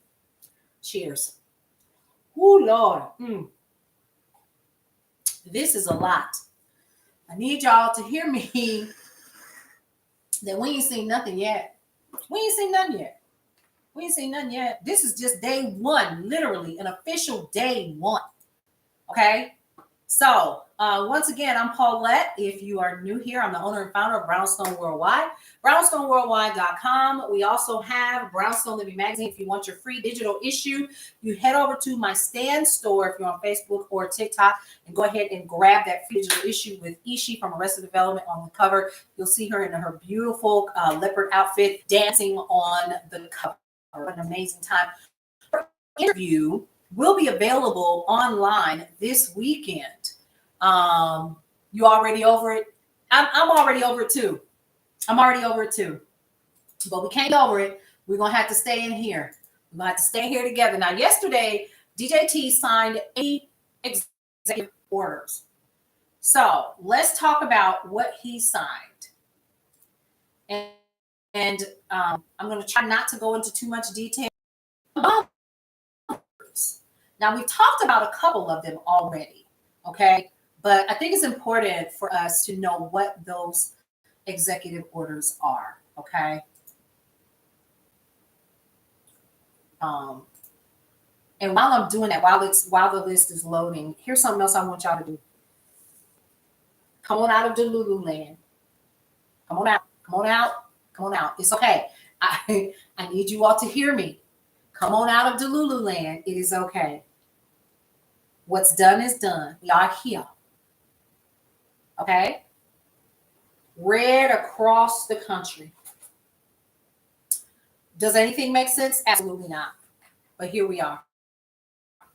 Cheers. Oh, Lord. This is a lot. I need y'all to hear me that we ain't seen nothing yet. We ain't seen nothing yet. This is just day 1, literally an official day 1. Okay. So once again, I'm Paulette. If you are new here, I'm the owner and founder of Brownstone Worldwide, brownstoneworldwide.com. We also have Brownstone Living Magazine. If you want your free digital issue, you head over to my Stand store if you're on Facebook or TikTok, and go ahead and grab that free digital issue with Ishi from Arrested Development on the cover. You'll see her in her beautiful leopard outfit dancing on the cover. An amazing time. Her interview will be available online this weekend. You already over it? I'm already over it too. But we can't over it. We're gonna have to stay in here. We're gonna have to stay here together. Now, yesterday, DJT signed 8 executive orders. So let's talk about what he signed. And I'm gonna try not to go into too much detail. Now, we've talked about a couple of them already, okay? But I think it's important for us to know what those executive orders are, okay? And while I'm doing that, while the list is loading, here's something else I want y'all to do. Come on out of Delulu land. Come on out. Come on out. Come on out. It's okay. I need you all to hear me. Come on out of Delulu land. It is okay. What's done is done. We are here. Okay? Read across the country. Does anything make sense? Absolutely not. But here we are.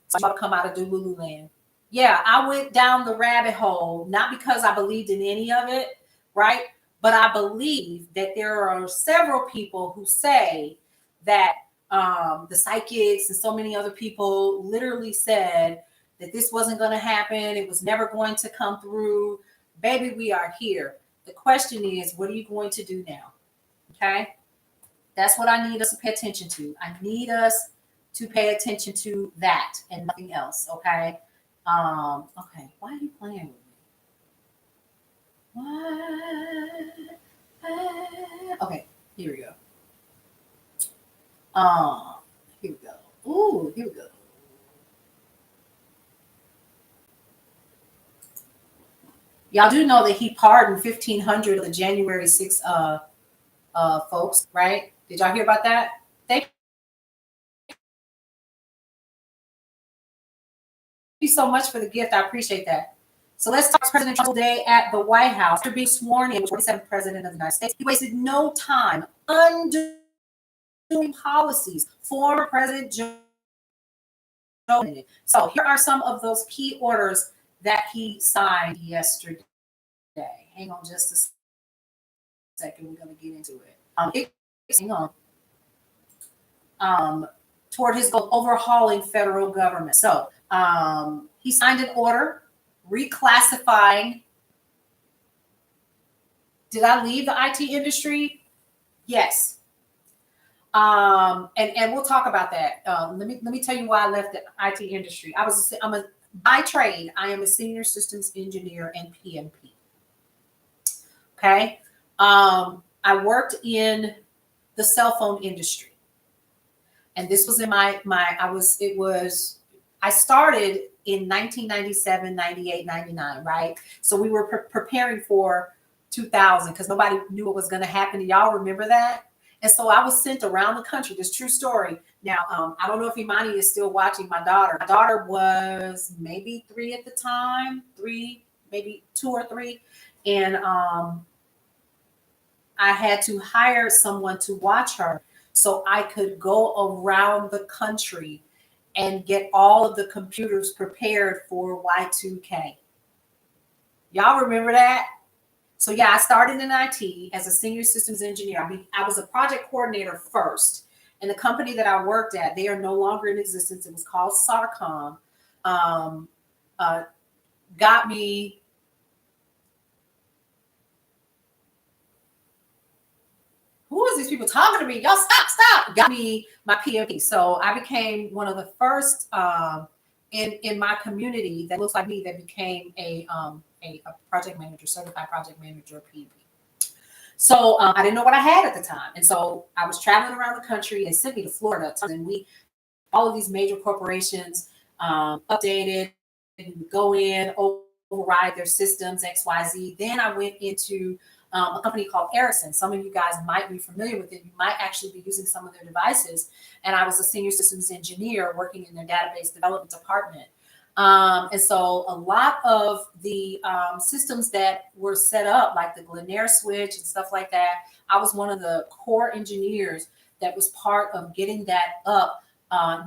So I'm about to come out of Delulu land. Yeah, I went down the rabbit hole, not because I believed in any of it, right? But I believe that there are several people who say that the psychics and so many other people literally said that this wasn't going to happen. It was never going to come through. Baby, we are here. The question is, what are you going to do now? Okay? That's what I need us to pay attention to. I need us to pay attention to that and nothing else. Okay? Okay. Why are you playing with me? Why? Okay, here we go. Here we go. Ooh, here we go. Y'all do know that he pardoned 1,500 of the January 6th folks, right? Did y'all hear about that? Thank you so much for the gift. I appreciate that. So let's talk President Trump today at the White House. After being sworn in, 47th President of the United States, he wasted no time undoing policies. Former President Joe Biden. So here are some of those key orders that he signed yesterday. Hang on just a second. We're going to get into it. Hang on. Toward his goal overhauling federal government. So he signed an order reclassifying. Did I leave the IT industry? Yes. And we'll talk about that. Let me tell you why I left the IT industry. By trade, I am a senior systems engineer and PMP. Okay. I worked in the cell phone industry. And this was in I started in 1997, 98, 99, right? So we were preparing for 2000 because nobody knew what was going to happen. Do y'all remember that? And so I was sent around the country. This true story. Now, I don't know if Imani is still watching my daughter. My daughter was maybe 3 at the time, 3, maybe 2 or 3. And I had to hire someone to watch her so I could go around the country and get all of the computers prepared for Y2K. Y'all remember that? So yeah, I started in IT as a senior systems engineer. I was a project coordinator first. And the company that I worked at, they are no longer in existence. It was called Sarcom. Got me. Who is these people talking to me? Y'all stop. Got me my PMP. So I became one of the first in my community that looks like me that became a project manager, certified project manager, PMP. So I didn't know what I had at the time. And so I was traveling around the country. They sent me to Florida. And all of these major corporations updated, and we would go in, override their systems, XYZ. Then I went into a company called Ericsson. Some of you guys might be familiar with it. You might actually be using some of their devices. And I was a senior systems engineer working in their database development department. And so a lot of the systems that were set up, like the Glenair switch and stuff like that, I was one of the core engineers that was part of getting that up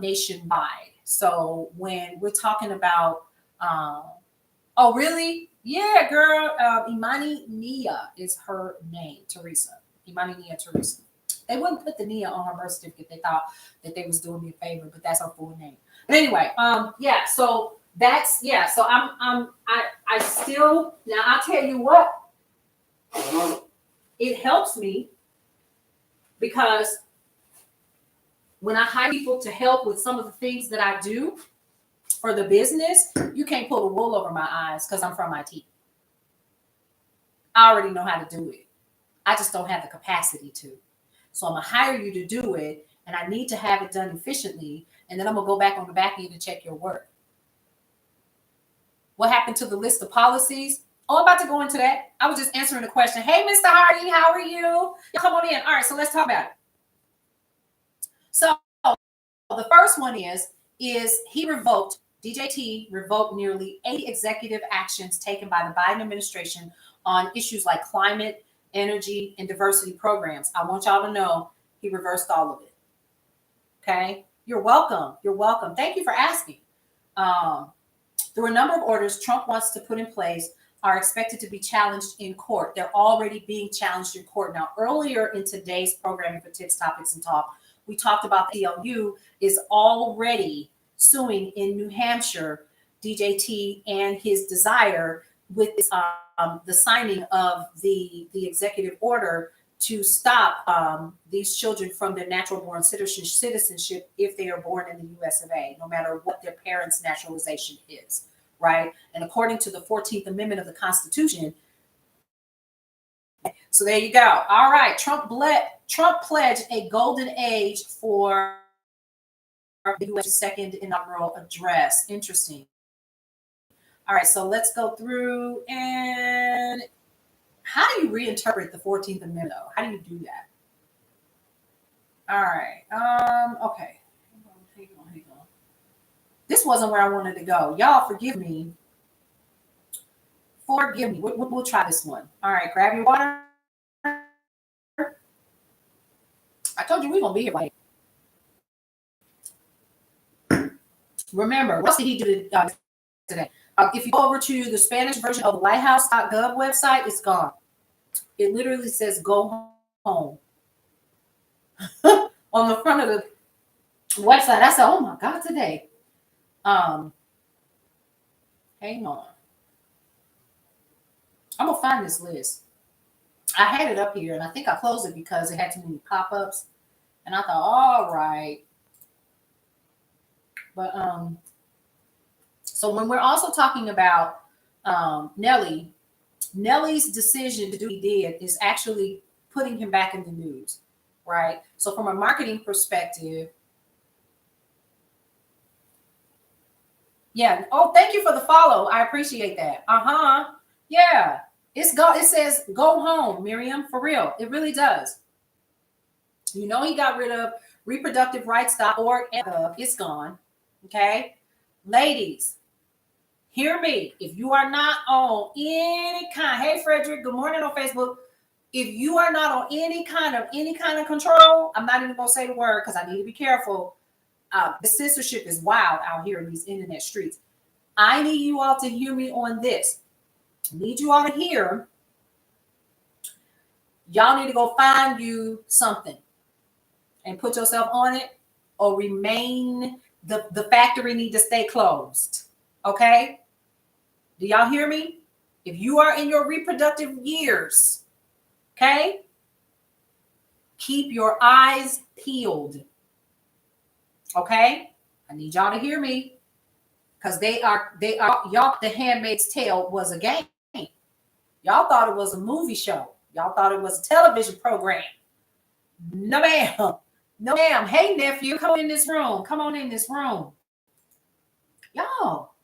nationwide. So when we're talking about, oh, really? Yeah, girl. Imani Nia is her name, Teresa. Imani Nia Teresa. They wouldn't put the Nia on her birth certificate. They thought that they was doing me a favor, but that's her full name. But anyway, yeah. So that's So I still now. I'll tell you what. It helps me because when I hire people to help with some of the things that I do for the business, you can't pull the wool over my eyes because I'm from IT. I already know how to do it. I just don't have the capacity to. So I'm going to hire you to do it, and I need to have it done efficiently. And then I'm going to go back on the back end to check your work. What happened to the list of policies? Oh, I'm about to go into that. I was just answering the question. Hey, Mr. Hardy, how are you? Come on in. All right, so let's talk about it. So the first one is DJT revoked nearly 80 executive actions taken by the Biden administration on issues like climate, energy, and diversity programs. I want y'all to know he reversed all of it. Okay? You're welcome. You're welcome. Thank you for asking. There were a number of orders Trump wants to put in place are expected to be challenged in court. They're already being challenged in court. Now, earlier in today's programming for Tips, Topics, and Talk, we talked about the ACLU is already suing in New Hampshire DJT and his desire with the signing of the executive order to stop these children from their natural born citizenship if they are born in the US of A, no matter what their parents' naturalization is, right? And according to the 14th Amendment of the Constitution, so there you go. All right, Trump pledged a golden age for the U.S. second inaugural address. Interesting. All right, so let's go through and how do you reinterpret the 14th Amendment? How do you do that? All right. Okay. Hang on. This wasn't where I wanted to go. Y'all forgive me. We'll try this one. All right, grab your water. I told you we're going to be here like. Remember, what did he do today? If you go over to the Spanish version of the whitehouse.gov website, it's gone. It literally says go home. On the front of the website, I said, oh my God, today. Hang on. I'm going to find this list. I had it up here, and I think I closed it because it had too many pop-ups. And I thought, all right. But so when we're also talking about Nelly's decision to do what he did is actually putting him back in the news, right? So from a marketing perspective, yeah. Oh, thank you for the follow. I appreciate that. Yeah. It says go home, Miriam, for real. It really does. You know, he got rid of reproductiverights.org. It's gone. Okay. Ladies, hear me. If you are not on any kind, hey Frederick, good morning on Facebook. If you are not on any kind of control, I'm not even gonna say the word because I need to be careful. The censorship is wild out here in these internet streets. I need you all to hear me on this. I need you all to hear. Y'all need to go find you something and put yourself on it, or remain. The factory need to stay closed. Okay? Do y'all hear me? If you are in your reproductive years, okay, keep your eyes peeled. Okay? I need y'all to hear me. Because they are y'all, The Handmaid's Tale was a game. Y'all thought it was a movie show. Y'all thought it was a television program. No, ma'am. No, ma'am. Hey, nephew, come in this room. Come on in this room. Y'all,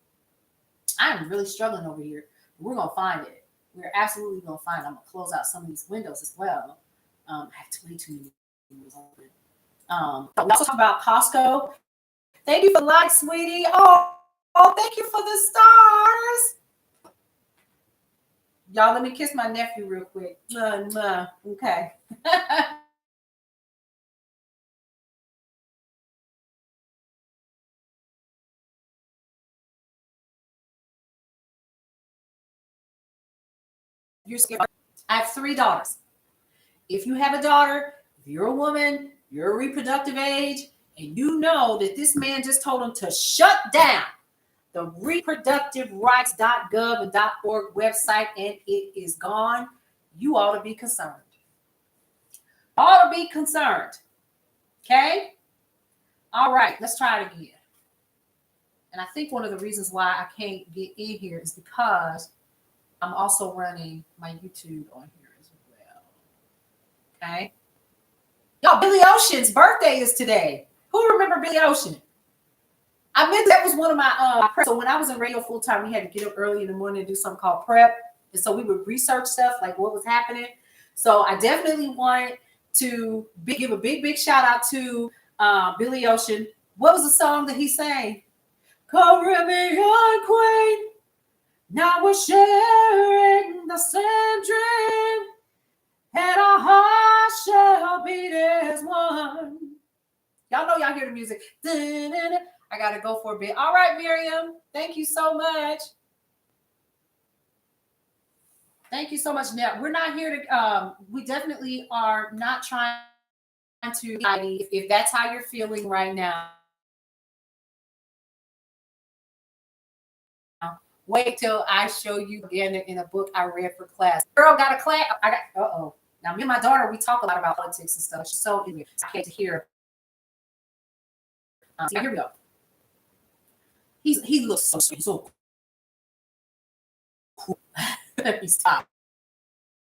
I'm really struggling over here. We're going to find it. We're absolutely going to find it. I'm going to close out some of these windows as well. I have way too many windows open. We also talk about Costco. Thank you for the like, sweetie. Oh, thank you for the stars. Y'all, let me kiss my nephew real quick. Okay. You're scared. I have 3 daughters. If you have a daughter, if you're a woman, you're a reproductive age, and you know that this man just told them to shut down the reproductiverights.gov and .org website, and it is gone, you ought to be concerned. Ought to be concerned. Okay? All right, let's try it again. And I think one of the reasons why I can't get in here is because I'm also running my YouTube on here as well. Okay? Y'all, Billy Ocean's birthday is today. Who remember Billy Ocean? I meant that was one of my prep. So when I was in radio full time, we had to get up early in the morning and do something called prep. And so we would research stuff like what was happening. So I definitely want to give a big shout out to Billy Ocean. What was the song that he sang? Caribbean Queen. Now we're sharing the same dream, and our hearts shall beat as one. Y'all know y'all hear the music. I gotta go for a bit. All right, Miriam. Thank you so much. Thank you so much. Now, we're not here to, we definitely are not trying to, if that's how you're feeling right now, wait till I show you again in a book I read for class. Girl got a class. Now, me and my daughter, we talk a lot about politics and stuff. She's so into it. I hate to hear. So here we go. He looks so sweet, so cool. He's top.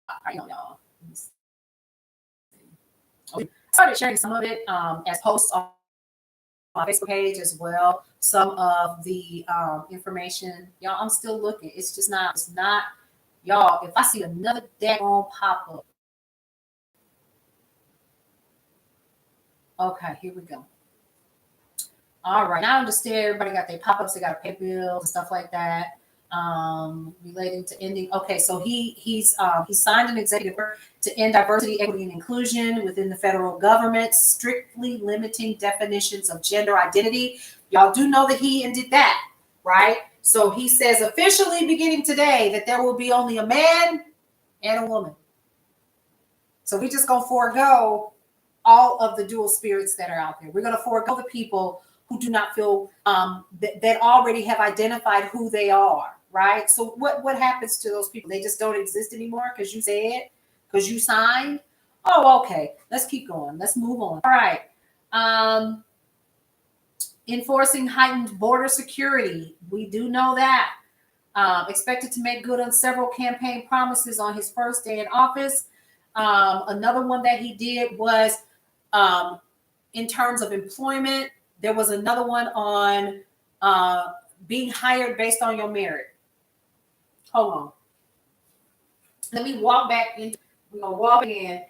I know y'all. I started sharing some of it as posts on my Facebook page as well. Some of the information, y'all. I'm still looking. It's just not. It's not, y'all. If I see another daggone pop up, okay, here we go. All right, now I understand everybody got their pop ups. They got to pay bills and stuff like that. Relating to ending. Okay, so he signed an executive order to end diversity, equity, and inclusion within the federal government, strictly limiting definitions of gender identity. Y'all do know that he did that, right? So he says officially beginning today that there will be only a man and a woman. So we just gonna forego all of the dual spirits that are out there. We're gonna forego the people who do not feel that already have identified who they are. Right. So what happens to those people? They just don't exist anymore because you said, because you signed. Oh, okay. Let's keep going. Let's move on. All right. Enforcing heightened border security. We do know that. Expected to make good on several campaign promises on his first day in office. Another one that he did was in terms of employment. There was another one on being hired based on your merit. Hold on. Let me walk back in. We're going to walk in,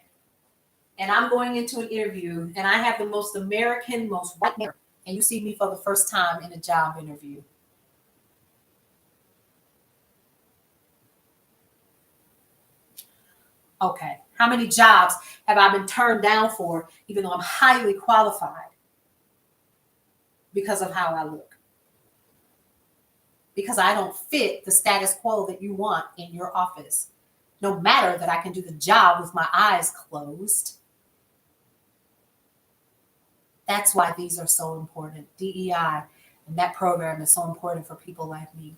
and I'm going into an interview, and I have the most American, most white mirror, and you see me for the first time in a job interview. Okay. How many jobs have I been turned down for, even though I'm highly qualified, because of how I look? Because I don't fit the status quo that you want in your office. No matter that I can do the job with my eyes closed. That's why these are so important. DEI and that program is so important for people like me.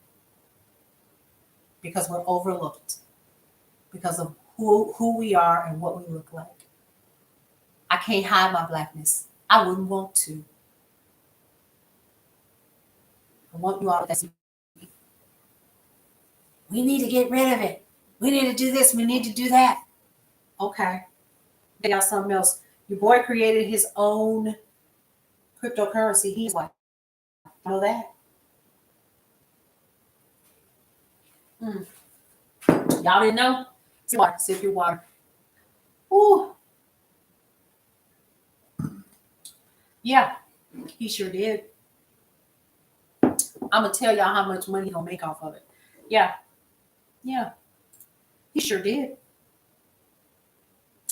Because we're overlooked. Because of who we are and what we look like. I can't hide my blackness. I wouldn't want to. I want you all to see. We need to get rid of it. We need to do this. We need to do that. Okay. They got something else. Your boy created his own cryptocurrency. He's like, you know that? Y'all didn't know? Sip your water. Ooh. Yeah, he sure did. I'm going to tell y'all how much money he's going to make off of it. Yeah. He sure did.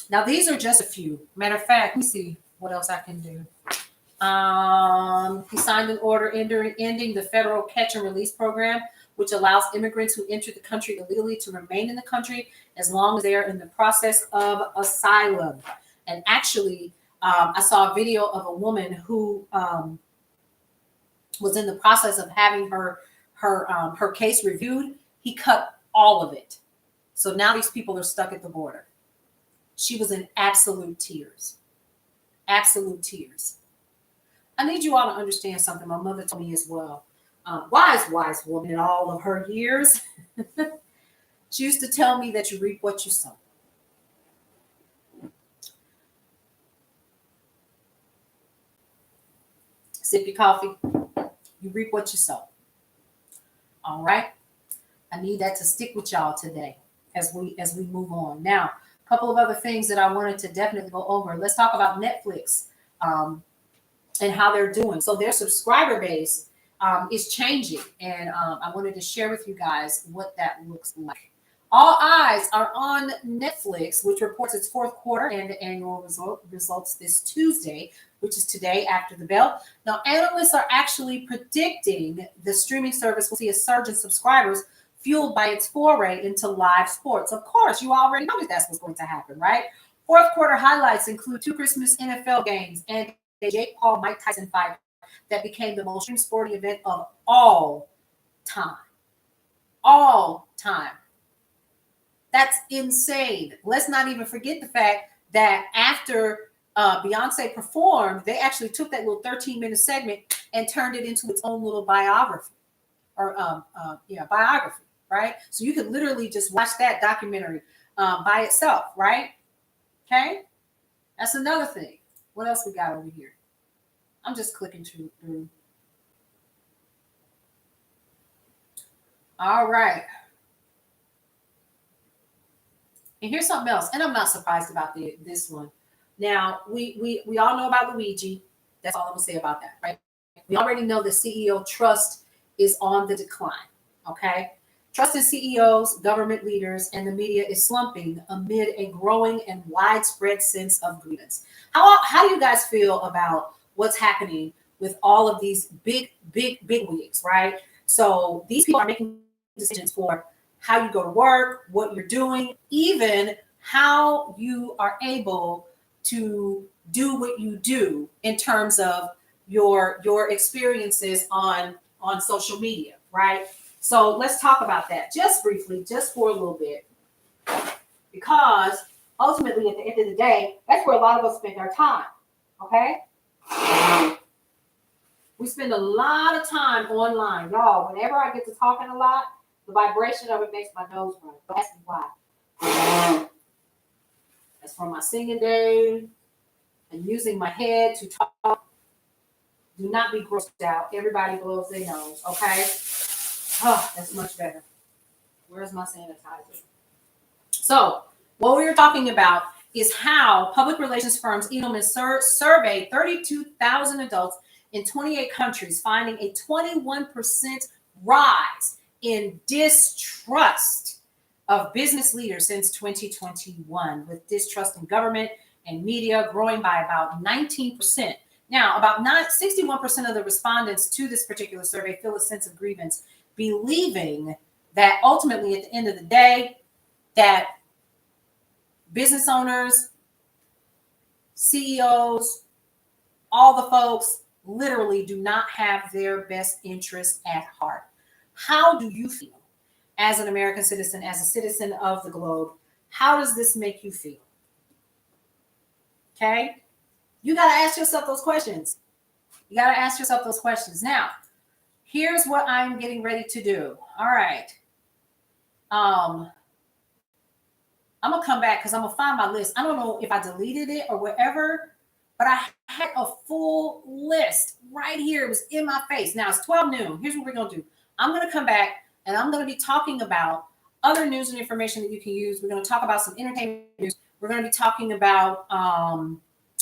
Now, these are just a few. Matter of fact, let me see what else I can do. He signed an order ending the federal catch and release program, which allows immigrants who enter the country illegally to remain in the country as long as they are in the process of asylum. And actually, I saw a video of a woman who was in the process of having her case reviewed. He cut all of it. So now these people are stuck at the border. She was in absolute tears. Absolute tears. I need you all to understand something. My mother told me as well. Wise woman in all of her years. She used to tell me that you reap what you sow. Sip your coffee. You reap what you sow. All right. I need that to stick with y'all today as we move on. Now, a couple of other things that I wanted to definitely go over. Let's talk about Netflix and how they're doing. So their subscriber base is changing, and I wanted to share with you guys what that looks like. All eyes are on Netflix, which reports its fourth quarter and annual results this Tuesday, which is today after the bell. Now, analysts are actually predicting the streaming service will see a surge in subscribers fueled by its foray into live sports. Of course, you already know that that's what's going to happen, right? Fourth quarter highlights include 2 Christmas NFL games and a Jake Paul Mike Tyson fight that became the most streamed sporting event of all time. All time. That's insane. Let's not even forget the fact that after Beyonce performed, they actually took that little 13-minute segment and turned it into its own little biography, biography, right? So you could literally just watch that documentary by itself, right? Okay, that's another thing. What else we got over here? I'm just clicking through. All right. And here's something else, and I'm not surprised about this one. Now, we all know about Luigi. That's all I'm going to say about that, right? We already know the CEO trust is on the decline, okay? Trust in CEOs, government leaders, and the media is slumping amid a growing and widespread sense of grievance. How do you guys feel about what's happening with all of these big wigs, right? So these people are making decisions for how you go to work, what you're doing, even how you are able to do what you do in terms of your experiences on social media, right? So let's talk about that just briefly, just for a little bit, because ultimately at the end of the day, that's where a lot of us spend our time, okay? We spend a lot of time online. Y'all, whenever I get to talking a lot, the vibration of it makes my nose run. Don't ask me why. That's from my singing days and using my head to talk. Do not be grossed out. Everybody blows their nose, okay? Oh, that's much better. Where's my sanitizer? So, what we were talking about is how public relations firms Edelman surveyed 32,000 adults in 28 countries, finding a 21% rise in distrust of business leaders since 2021, with distrust in government and media growing by about 19%. Now, about 61% of the respondents to this particular survey feel a sense of grievance, believing that ultimately at the end of the day, that business owners, CEOs, all the folks literally do not have their best interests at heart. How do you feel as an American citizen, as a citizen of the globe? How does this make you feel? Okay? You got to ask yourself those questions. You got to ask yourself those questions. Now, here's what I'm getting ready to do. All right. I'm going to come back because I'm going to find my list. I don't know if I deleted it or whatever, but I had a full list right here. It was in my face. Now it's 12 noon. Here's what we're going to do. I'm going to come back and I'm going to be talking about other news and information that you can use. We're going to talk about some entertainment news. We're going to be talking about,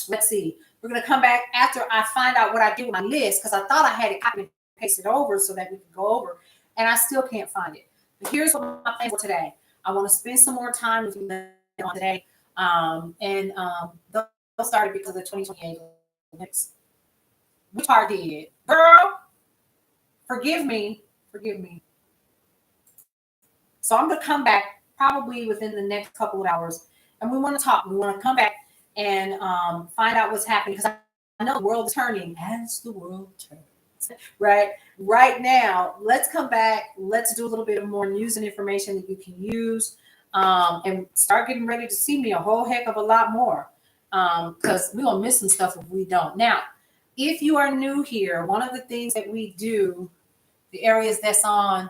let's see. We're going to come back after I find out what I did with my list because I thought I had it copied and pasted over so that we could go over, and I still can't find it. But here's what my plans for today. I want to spend some more time with you on today, and they'll start it because of the 2028 Olympics. Which part did, girl? Forgive me. So I'm going to come back probably within the next couple of hours, and we want to talk. We want to come back and find out what's happening because I know the world is turning as the world turns. Right now, let's come back. Let's do a little bit of more news and information that you can use, and start getting ready to see me a whole heck of a lot more, because we're gonna miss some stuff if we don't. Now, if you are new here, one of the things that we do, the areas that's on.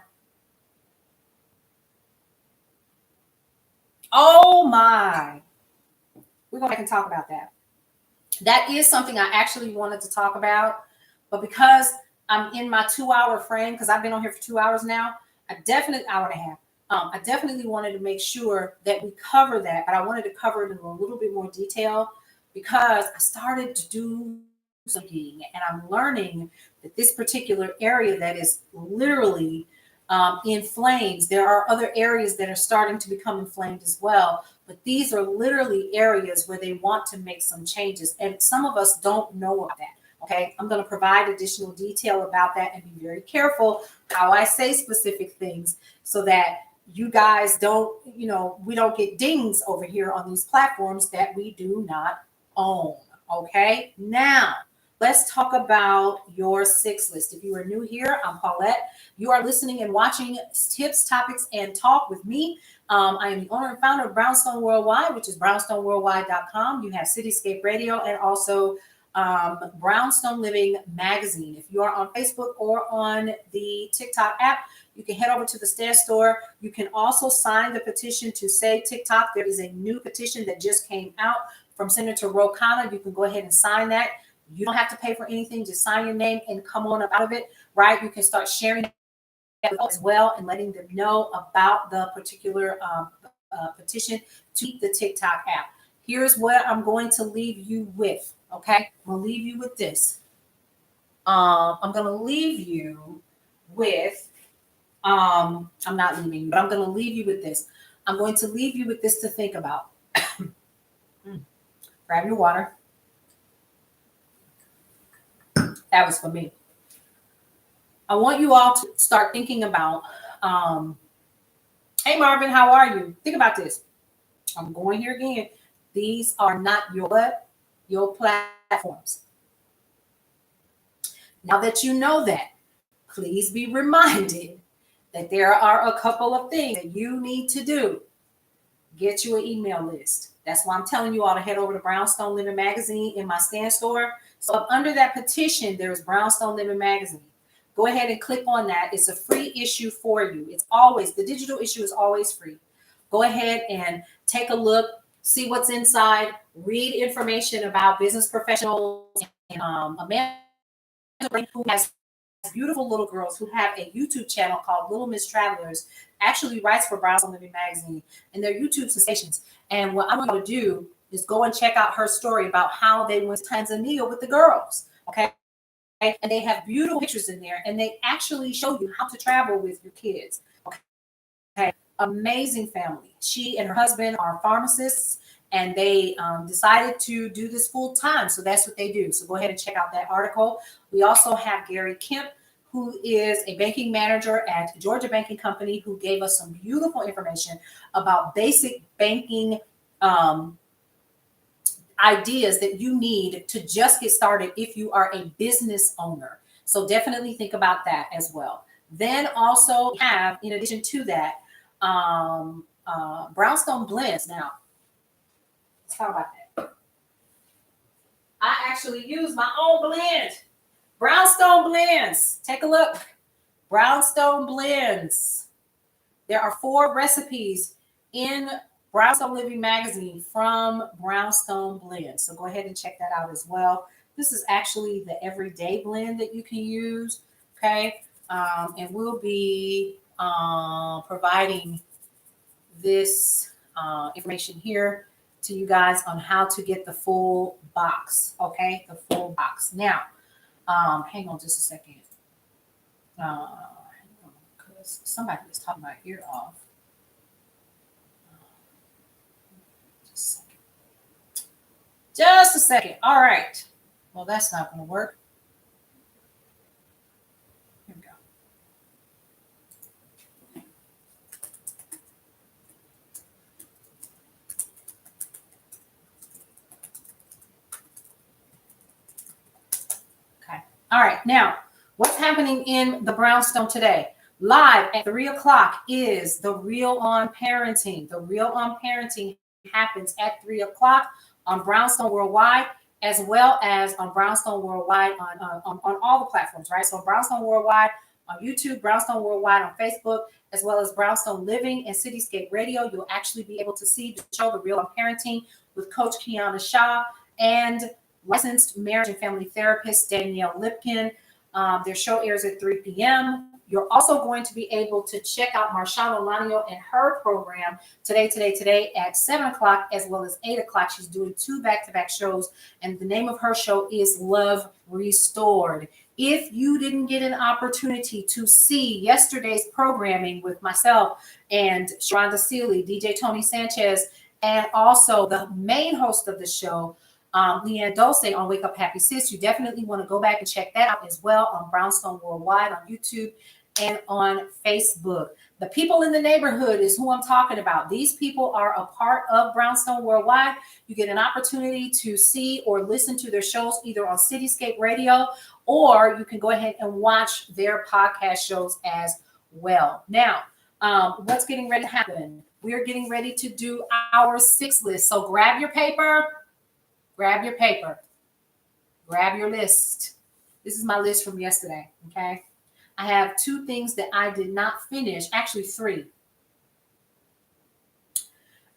Oh my, we're going to back and talk about that. That is something I actually wanted to talk about, but because I'm in my 2-hour frame because I've been on here for 2 hours now. Hour and a half. I definitely wanted to make sure that we cover that, but I wanted to cover it in a little bit more detail because I started to do something and I'm learning that this particular area that is literally in flames, there are other areas that are starting to become inflamed as well. But these are literally areas where they want to make some changes. And some of us don't know about that. Okay, I'm going to provide additional detail about that and be very careful how I say specific things so that you guys don't, we don't get dings over here on these platforms that we do not own. Okay, now let's talk about your 6 list. If you are new here, I'm Paulette. You are listening and watching Tips, Topics, and Talk with me. I am the owner and founder of Brownstone Worldwide, which is brownstoneworldwide.com. You have Cityscape Radio and also Brownstone Living Magazine. If you are on Facebook or on the TikTok app, you can head over to the Stand Store. You can also sign the petition to save TikTok. There is a new petition that just came out from Senator Ro Khanna. You can go ahead and sign that. You don't have to pay for anything. Just sign your name and come on up out of it, right? You can start sharing that as well and letting them know about the particular petition to the TikTok app. Here's what I'm going to leave you with. Okay, I'm gonna leave you with this. I'm gonna leave you with. I'm not leaving you, but I'm gonna leave you with this. I'm going to leave you with this to think about. Grab your water. That was for me. I want you all to start thinking about. Hey Marvin, how are you? Think about this. I'm going here again. These are not your platforms. Now that you know that, please be reminded that there are a couple of things that you need to do. Get you an email list. That's why I'm telling you all to head over to Brownstone Living Magazine in my Stand Store. So up under that petition, there's Brownstone Living Magazine. Go ahead and click on that. It's a free issue for you. It's always, the digital issue is always free. Go ahead and take a look, see what's inside, read information about business professionals and a man who has beautiful little girls who have a YouTube channel called Little Miss Travelers, actually writes for Brownstone Living Magazine and their YouTube stations. And what I'm going to do is go and check out her story about how they went to Tanzania with the girls. Okay. And they have beautiful pictures in there and they actually show you how to travel with your kids. Okay. Amazing family. She and her husband are pharmacists and they decided to do this full time. So that's what they do. So go ahead and check out that article. We also have Gary Kemp, who is a banking manager at Georgia Banking Company, who gave us some beautiful information about basic banking ideas that you need to just get started if you are a business owner. So definitely think about that as well. Then also have, in addition to that, Brownstone Blends. Now, let's talk about that. I actually use my own blend. Brownstone Blends. Take a look. Brownstone Blends. There are 4 recipes in Brownstone Living Magazine from Brownstone Blends. So go ahead and check that out as well. This is actually the everyday blend that you can use. Okay. And we'll be providing this information here to you guys on how to get the full box. Okay. The full box. Now, hang on just a second. Because somebody was talking my ear off. Just a second. All right. Well, that's not going to work. Here we go. Okay. All right. Now, what's happening in the Brownstone today? Live at 3 o'clock is the Real on Parenting. The Real on Parenting happens at 3 o'clock on Brownstone Worldwide, as well as on Brownstone Worldwide on all the platforms, right? So Brownstone Worldwide on YouTube, Brownstone Worldwide on Facebook, as well as Brownstone Living and Cityscape Radio. You'll actually be able to see the show, The Real on Parenting, with Coach Kiana Shaw and licensed marriage and family therapist Danielle Lipkin. Their show airs at 3 p.m. You're also going to be able to check out Marshall Olanio and her program today at 7 o'clock as well as 8 o'clock. She's doing 2 back-to-back shows, and the name of her show is Love Restored. If you didn't get an opportunity to see yesterday's programming with myself and Sharonda Seeley, DJ Tony Sanchez, and also the main host of the show, Leanne Dulce on Wake Up Happy Sis, you definitely want to go back and check that out as well on Brownstone Worldwide on YouTube and on Facebook. The people in the neighborhood is who I'm talking about. These people are a part of Brownstone Worldwide. You get an opportunity to see or listen to their shows either on Cityscape Radio, or you can go ahead and watch their podcast shows as well. Now, what's getting ready to happen? We are getting ready to do our 6 list. So grab your paper, grab your list. This is my list from yesterday, okay? I have 2 things that I did not finish, actually 3.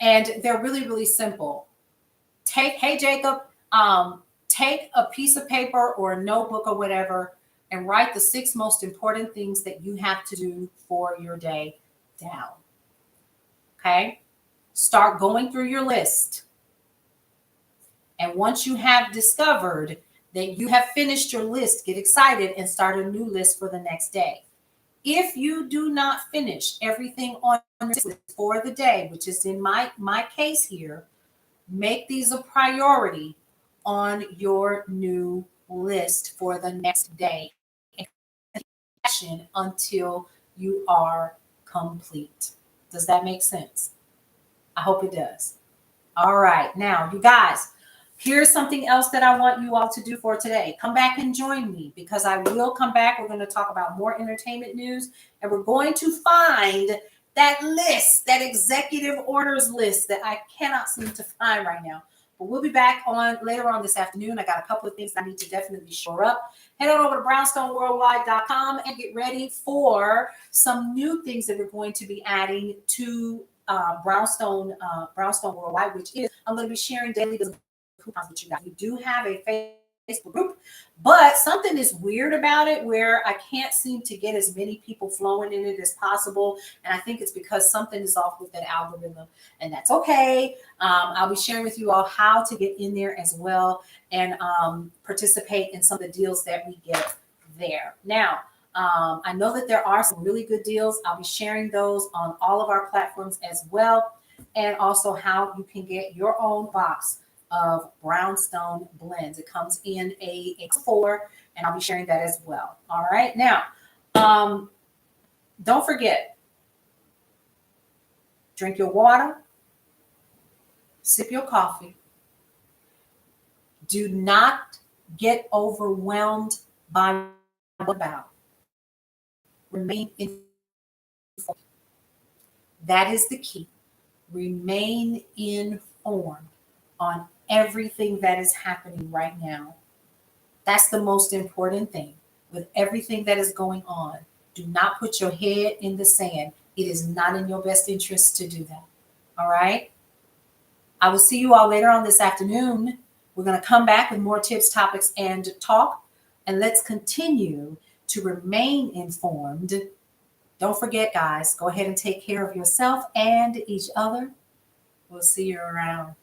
And they're really, really simple. Hey, Jacob, take a piece of paper or a notebook or whatever and write the 6 most important things that you have to do for your day down. Okay? Start going through your list. And once you have discovered that you have finished your list, get excited and start a new list for the next day. If you do not finish everything on this list for the day, which is in my case here, make these a priority on your new list for the next day until you are complete. Does that make sense? I hope it does. All right. Now, you guys, here's something else that I want you all to do for today. Come back and join me because I will come back. We're going to talk about more entertainment news, and we're going to find that list, that executive orders list that I cannot seem to find right now. But we'll be back on later on this afternoon. I got a couple of things I need to definitely shore up. Head on over to brownstoneworldwide.com and get ready for some new things that we're going to be adding to Brownstone Worldwide, which is I'm going to be sharing daily coupons with you guys. We do have a Facebook group, but something is weird about it where I can't seem to get as many people flowing in it as possible. And I think it's because something is off with that algorithm, and that's okay. I'll be sharing with you all how to get in there as well and participate in some of the deals that we get there. Now, I know that there are some really good deals. I'll be sharing those on all of our platforms as well, and also how you can get your own box of Brownstone blends. It comes in a 4, and I'll be sharing that as well. All right. Now, don't forget, drink your water, sip your coffee. Do not get overwhelmed by what about. Remain informed. That is the key. Remain informed on everything that is happening right now. That's the most important thing with everything that is going on. Do not put your head in the sand. It is not in your best interest to do that. All right? I will see you all later on this afternoon. We're going to come back with more tips, topics, and talk. And let's continue to remain informed. Don't forget, guys, go ahead and take care of yourself and each other. We'll see you around.